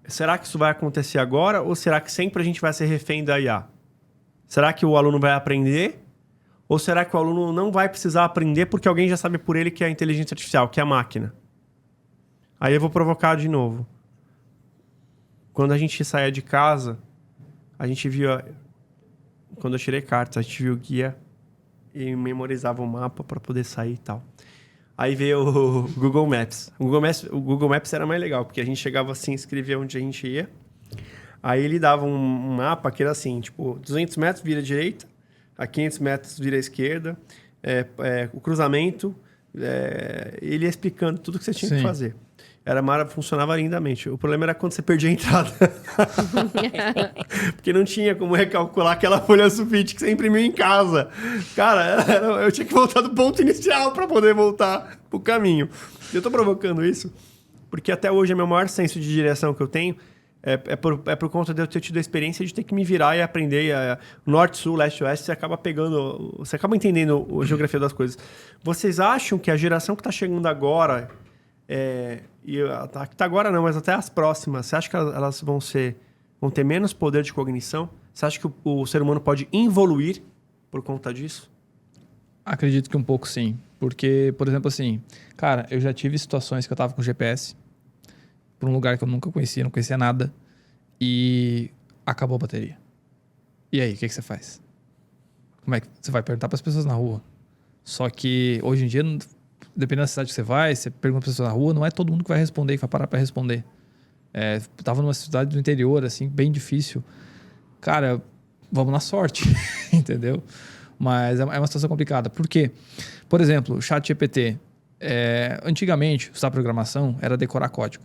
Será que isso vai acontecer agora ou será que sempre a gente vai ser refém da IA? Será que o aluno vai aprender? Ou será que o aluno não vai precisar aprender porque alguém já sabe por ele que é a inteligência artificial, que é a máquina? Aí eu vou provocar de novo. Quando a gente saía de casa, a gente via... Quando eu tirei cartas, a gente viu o guia e memorizava o mapa para poder sair e tal. Aí veio o Google Maps. O Google Maps era mais legal, porque a gente chegava assim, escrevia onde a gente ia. Aí ele dava um mapa que era assim, tipo, 200 metros vira à direita, a 500 metros vira à esquerda, o cruzamento, ele ia explicando tudo que você tinha que fazer. Funcionava lindamente. O problema era quando você perdia a entrada. Porque não tinha como recalcular aquela folha sulfite que você imprimiu em casa. Cara, eu tinha que voltar do ponto inicial para poder voltar pro caminho. Eu tô provocando isso porque até hoje é meu maior senso de direção que eu tenho é por conta de eu ter tido a experiência de ter que me virar e aprender norte, sul, leste, oeste. Você acaba entendendo a geografia das coisas. Vocês acham que a geração que está chegando agora... tá agora não, mas até as próximas, você acha que elas vão ter menos poder de cognição? Você acha que o ser humano pode evoluir por conta disso? Acredito que um pouco sim. Porque, por exemplo, assim, cara, eu já tive situações que eu tava com GPS por um lugar que eu nunca conhecia, não conhecia nada, e acabou a bateria. E aí, o que você faz? Como é que você vai perguntar para as pessoas na rua? Só que hoje em dia, dependendo da cidade que você vai, você pergunta para as pessoas na rua, não é todo mundo que vai responder, que vai parar para responder. Tava numa cidade do interior, assim, bem difícil. Cara, vamos na sorte, entendeu? Mas é uma situação complicada. Por quê? Por exemplo, o ChatGPT. Antigamente, usar programação era decorar código.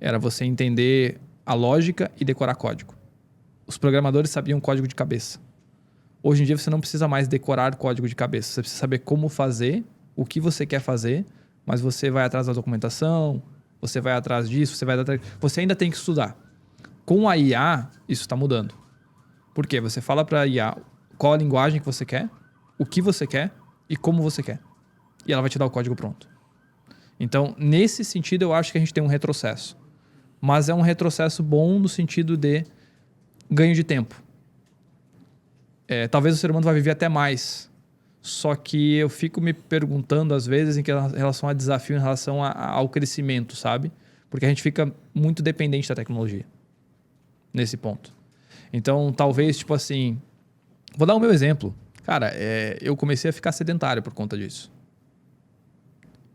Era você entender a lógica e decorar código. Os programadores sabiam código de cabeça. Hoje em dia, você não precisa mais decorar código de cabeça. Você precisa saber como fazer, o que você quer fazer, mas você vai atrás da documentação, você vai atrás disso, você ainda tem que estudar. Com a IA, isso está mudando. Por quê? Você fala para a IA qual a linguagem que você quer, o que você quer e como você quer. E ela vai te dar o código pronto. Então, nesse sentido, eu acho que a gente tem um retrocesso. Mas é um retrocesso bom no sentido de ganho de tempo. Talvez o ser humano vai viver até mais. Só que eu fico me perguntando, às vezes, em relação a desafio, em relação ao crescimento, sabe? Porque a gente fica muito dependente da tecnologia. Nesse ponto. Então, talvez, tipo assim... Vou dar o meu exemplo. Cara, eu comecei a ficar sedentário por conta disso.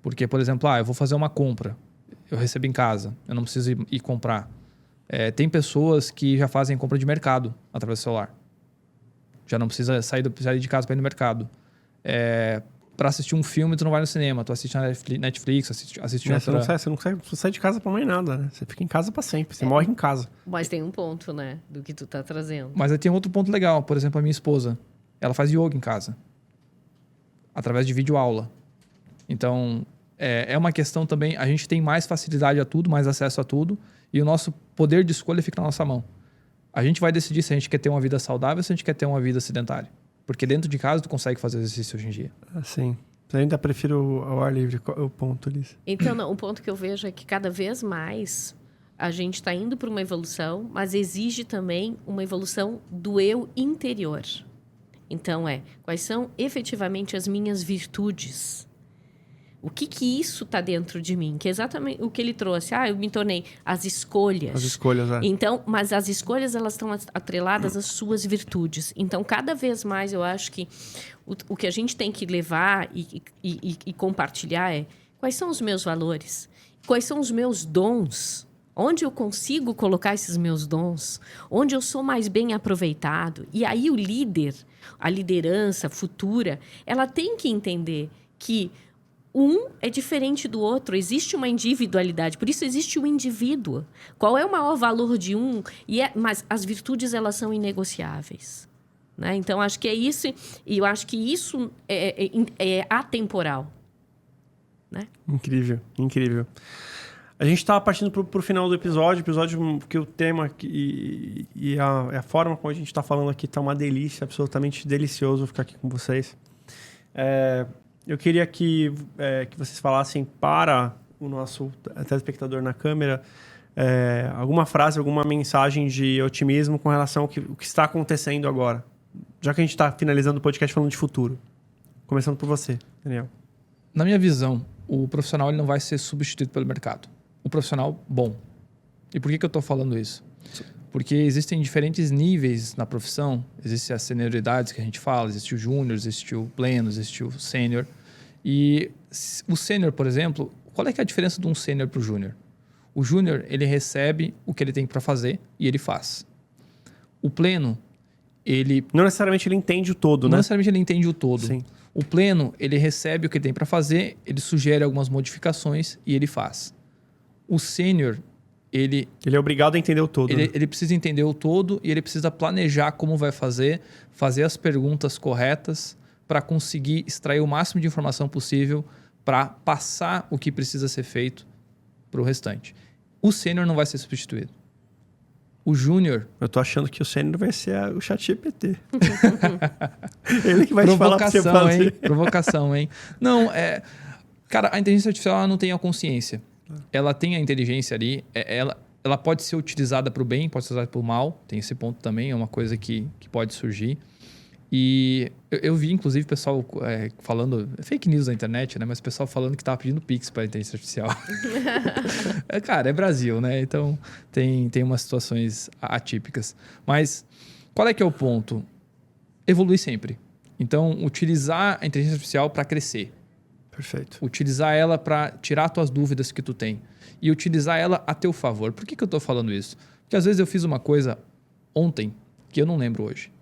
Porque, por exemplo, eu vou fazer uma compra. Eu recebo em casa. Eu não preciso ir comprar. Tem pessoas que já fazem compra de mercado através do celular. Já não precisa sair de casa para ir no mercado. Para assistir um filme, tu não vai no cinema. Tu assiste na Netflix, assiste Você não sai de casa para mais nada, né? Você fica em casa para sempre. Você morre em casa. Mas tem um ponto, né? Do que tu tá trazendo. Mas aí tem outro ponto legal. Por exemplo, a minha esposa. Ela faz yoga em casa. Através de videoaula. Então, é uma questão também... A gente tem mais facilidade a tudo, mais acesso a tudo. E o nosso poder de escolha fica na nossa mão. A gente vai decidir se a gente quer ter uma vida saudável ou se a gente quer ter uma vida sedentária. Porque dentro de casa tu consegue fazer exercício hoje em dia. Sim. Eu ainda prefiro ao ar livre. Qual é o ponto, Liz? Então, o ponto que eu vejo é que cada vez mais a gente está indo para uma evolução, mas exige também uma evolução do eu interior. Então, quais são efetivamente as minhas virtudes? O que isso está dentro de mim? Que é exatamente o que ele trouxe. Eu me tornei as escolhas. As escolhas, Então, mas as escolhas, elas estão atreladas às suas virtudes. Então, cada vez mais, eu acho que o que a gente tem que levar e compartilhar é quais são os meus valores, quais são os meus dons, onde eu consigo colocar esses meus dons, onde eu sou mais bem aproveitado. E aí o líder, a liderança futura, ela tem que entender que um é diferente do outro, existe uma individualidade, por isso existe o indivíduo. Qual é o maior valor de um? Mas as virtudes, elas são inegociáveis. Né? Então, acho que é isso, e eu acho que isso é atemporal. Né? Incrível, incrível. A gente está partindo para o final do episódio que o tema e a forma como a gente está falando aqui está uma delícia, absolutamente delicioso ficar aqui com vocês. Eu queria que vocês falassem para o nosso telespectador na câmera alguma frase, alguma mensagem de otimismo com relação ao que está acontecendo agora. Já que a gente está finalizando o podcast falando de futuro. Começando por você, Daniel. Na minha visão, o profissional ele não vai ser substituído pelo mercado. O profissional bom. E por que eu estou falando isso? Porque existem diferentes níveis na profissão. Existem as senioridades que a gente fala, existe o júnior, existe o pleno, existe o sênior. E o sênior, por exemplo, qual é que é a diferença de um sênior para o júnior? O júnior, ele recebe o que ele tem para fazer e ele faz. O pleno, ele... Não necessariamente ele entende o todo, né? Não necessariamente ele entende o todo. Sim. O pleno, ele recebe o que ele tem para fazer, ele sugere algumas modificações e ele faz. O sênior, ele é obrigado a entender o todo. Ele precisa entender o todo e ele precisa planejar como vai fazer as perguntas corretas para conseguir extrair o máximo de informação possível para passar o que precisa ser feito para o restante. O sênior não vai ser substituído. O júnior... Eu tô achando que o sênior vai ser o ChatGPT. Ele que vai te falar para você fazer. Provocação, hein? Não, cara, a inteligência artificial ela não tem a consciência. Ela tem a inteligência ali, ela pode ser utilizada para o bem, pode ser utilizada para o mal, tem esse ponto também, é uma coisa que pode surgir. E eu vi, inclusive, pessoal falando, fake news na internet, né? Mas o pessoal falando que estava pedindo Pix para a inteligência artificial. Cara, é Brasil, né? Então tem umas situações atípicas. Mas qual é que é o ponto? Evoluir sempre. Então, utilizar a inteligência artificial para crescer. Perfeito. Utilizar ela para tirar tuas dúvidas que tu tem. E utilizar ela a teu favor. Por que eu estou falando isso? Porque às vezes eu fiz uma coisa ontem que eu não lembro hoje.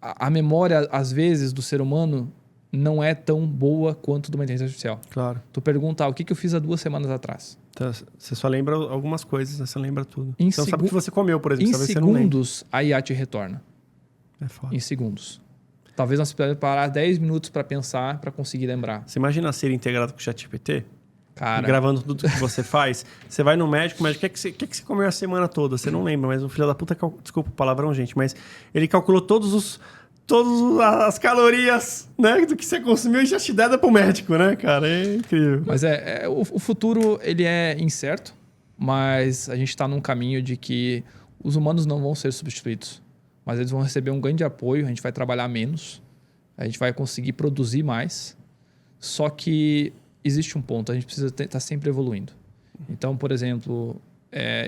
A memória, às vezes, do ser humano não é tão boa quanto de uma inteligência artificial. Claro. Tu pergunta, o que eu fiz há 2 semanas atrás? Então, você só lembra algumas coisas, né? Você lembra tudo. Você não sabe o que você comeu, por exemplo. Em Talvez você não segundos, a IA te retorna. É foda. Em segundos. Talvez nós precisamos parar 10 minutos para pensar, para conseguir lembrar. Você imagina ser integrado com o ChatGPT? Cara... Gravando tudo que você faz. Você vai no médico, o médico, o que você comeu a semana toda? Você não lembra, mas o filho da puta... Desculpa o palavrão, gente, mas ele calculou todas as calorias, né, do que você consumiu e já te dá pro médico, né, cara? É incrível. Mas o futuro, ele é incerto, mas a gente está num caminho de que os humanos não vão ser substituídos. Mas eles vão receber um grande apoio, a gente vai trabalhar menos, a gente vai conseguir produzir mais. Só que existe um ponto, a gente precisa estar sempre evoluindo. Então, por exemplo,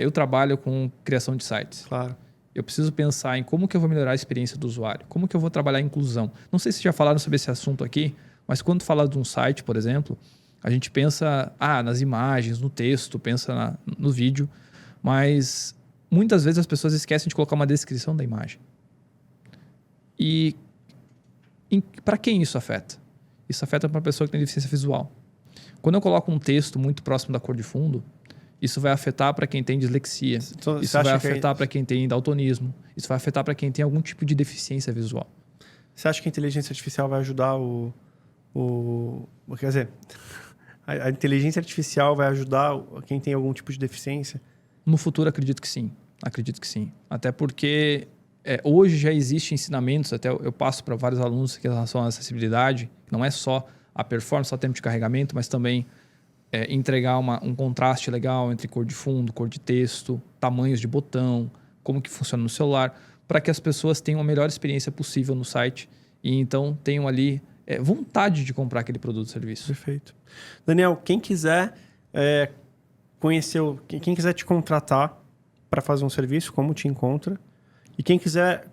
eu trabalho com criação de sites. Claro. Eu preciso pensar em como que eu vou melhorar a experiência do usuário, como que eu vou trabalhar a inclusão. Não sei se já falaram sobre esse assunto aqui, mas quando fala de um site, por exemplo, a gente pensa nas imagens, no texto, pensa no vídeo, mas muitas vezes as pessoas esquecem de colocar uma descrição da imagem. E para quem isso afeta? Isso afeta para uma pessoa que tem deficiência visual. Quando eu coloco um texto muito próximo da cor de fundo, isso vai afetar para quem tem dislexia. Então, isso vai afetar para quem tem daltonismo. Isso vai afetar para quem tem algum tipo de deficiência visual. Você acha que a inteligência artificial vai ajudar quer dizer, a inteligência artificial vai ajudar quem tem algum tipo de deficiência? No futuro, acredito que sim. Acredito que sim. Até porque hoje já existem ensinamentos, até eu passo para vários alunos em relação à acessibilidade, não é só a performance, só tempo de carregamento, mas também entregar um contraste legal entre cor de fundo, cor de texto, tamanhos de botão, como que funciona no celular, para que as pessoas tenham a melhor experiência possível no site e então tenham ali vontade de comprar aquele produto ou serviço. Perfeito. Daniel, quem quiser conhecer, quem quiser te contratar para fazer um serviço, como te encontra? E quem quiser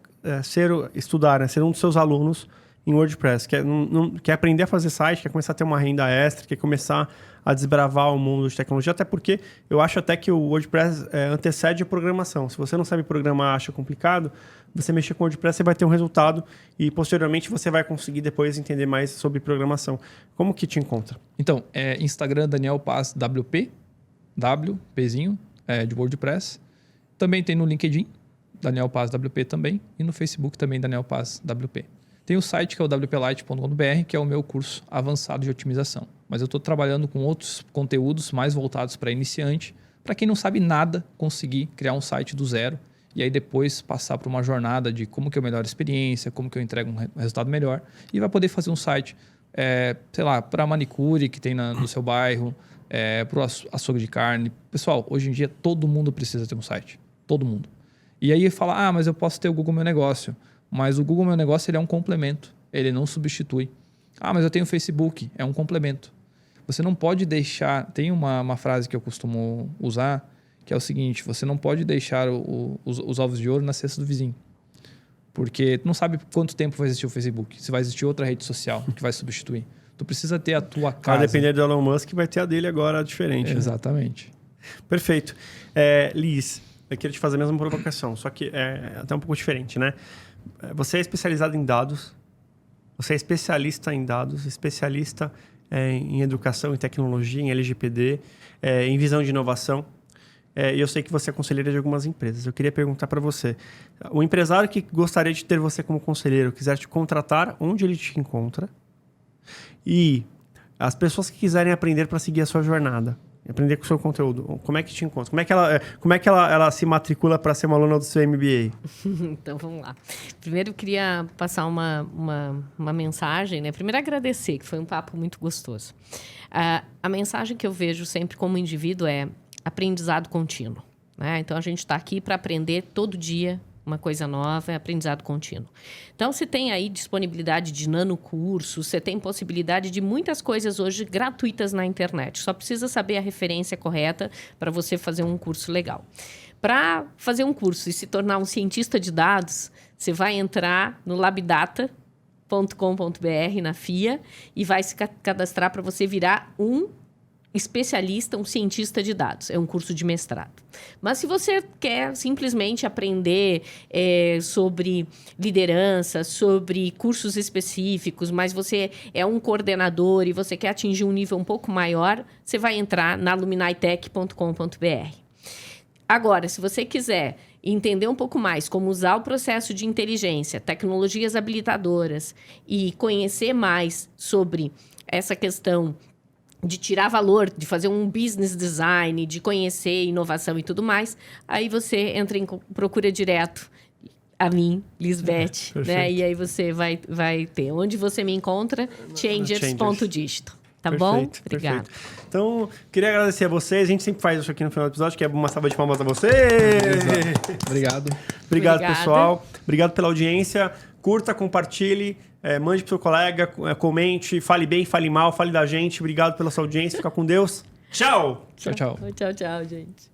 estudar, né, ser um dos seus alunos em WordPress, quer aprender a fazer site, quer começar a ter uma renda extra, quer começar a desbravar o mundo de tecnologia, até porque eu acho até que o WordPress antecede a programação. Se você não sabe programar, acha complicado, você mexer com o WordPress, você vai ter um resultado e posteriormente você vai conseguir depois entender mais sobre programação. Como que te encontra? Então, Instagram Daniel Paz WP, WPzinho, de WordPress. Também tem no LinkedIn, Daniel Paz WP também, e no Facebook também Daniel Paz WP. Tem o site que é o wplight.com.br, que é o meu curso avançado de otimização. Mas eu estou trabalhando com outros conteúdos mais voltados para iniciante, para quem não sabe nada, conseguir criar um site do zero e aí depois passar por uma jornada de como que é a melhor experiência, como que eu entrego um resultado melhor e vai poder fazer um site, sei lá, para manicure que tem no seu bairro, para o açougue de carne. Pessoal, hoje em dia todo mundo precisa ter um site. Todo mundo. E aí fala, mas eu posso ter o Google Meu Negócio. Mas o Google Meu Negócio ele é um complemento, ele não substitui. Mas eu tenho o Facebook, é um complemento. Você não pode deixar... Tem uma frase que eu costumo usar, que é o seguinte, você não pode deixar os ovos de ouro na cesta do vizinho. Porque tu não sabe quanto tempo vai existir o Facebook, se vai existir outra rede social que vai substituir. Tu precisa ter a tua casa. Vai depender do Elon Musk, vai ter a dele agora diferente. Exatamente. Né? Perfeito. Liz, eu queria te fazer a mesma provocação, só que é até um pouco diferente, né? Você é especializado em dados, você é especialista em dados, especialista em educação, em tecnologia, em LGPD, em visão de inovação. E eu sei que você é conselheira de algumas empresas. Eu queria perguntar para você, o empresário que gostaria de ter você como conselheiro, quiser te contratar, onde ele te encontra? E as pessoas que quiserem aprender para seguir a sua jornada, aprender com o seu conteúdo, como é que te encontra? Como é que ela se matricula para ser uma aluna do seu MBA? Então, vamos lá. Primeiro, eu queria passar uma mensagem, né? Primeiro, agradecer, que foi um papo muito gostoso. A mensagem que eu vejo sempre como indivíduo é aprendizado contínuo, né? Então, a gente está aqui para aprender todo dia uma coisa nova, é aprendizado contínuo. Então, você tem aí disponibilidade de nanocursos, você tem possibilidade de muitas coisas hoje gratuitas na internet. Só precisa saber a referência correta para você fazer um curso legal. Para fazer um curso e se tornar um cientista de dados, você vai entrar no labdata.com.br, na FIA, e vai se cadastrar para você virar um especialista, um cientista de dados. É um curso de mestrado. Mas se você quer simplesmente aprender sobre liderança, sobre cursos específicos, mas você é um coordenador e você quer atingir um nível um pouco maior, você vai entrar na aluminitech.com.br. Agora, se você quiser entender um pouco mais como usar o processo de inteligência, tecnologias habilitadoras e conhecer mais sobre essa questão de tirar valor, de fazer um business design, de conhecer inovação e tudo mais, aí você entra em procura direto a mim, Lisbeth, né? E aí você vai ter. Onde você me encontra? Changers.digital. Tá bom? Obrigada. Perfeito. Então, queria agradecer a vocês. A gente sempre faz isso aqui no final do episódio, que é uma salva de palmas a você. Obrigado. Obrigado, pessoal. Obrigado pela audiência. Curta, compartilhe, mande pro seu colega, comente, fale bem, fale mal, fale da gente. Obrigado pela sua audiência. Fica com Deus. Tchau! Tchau, gente.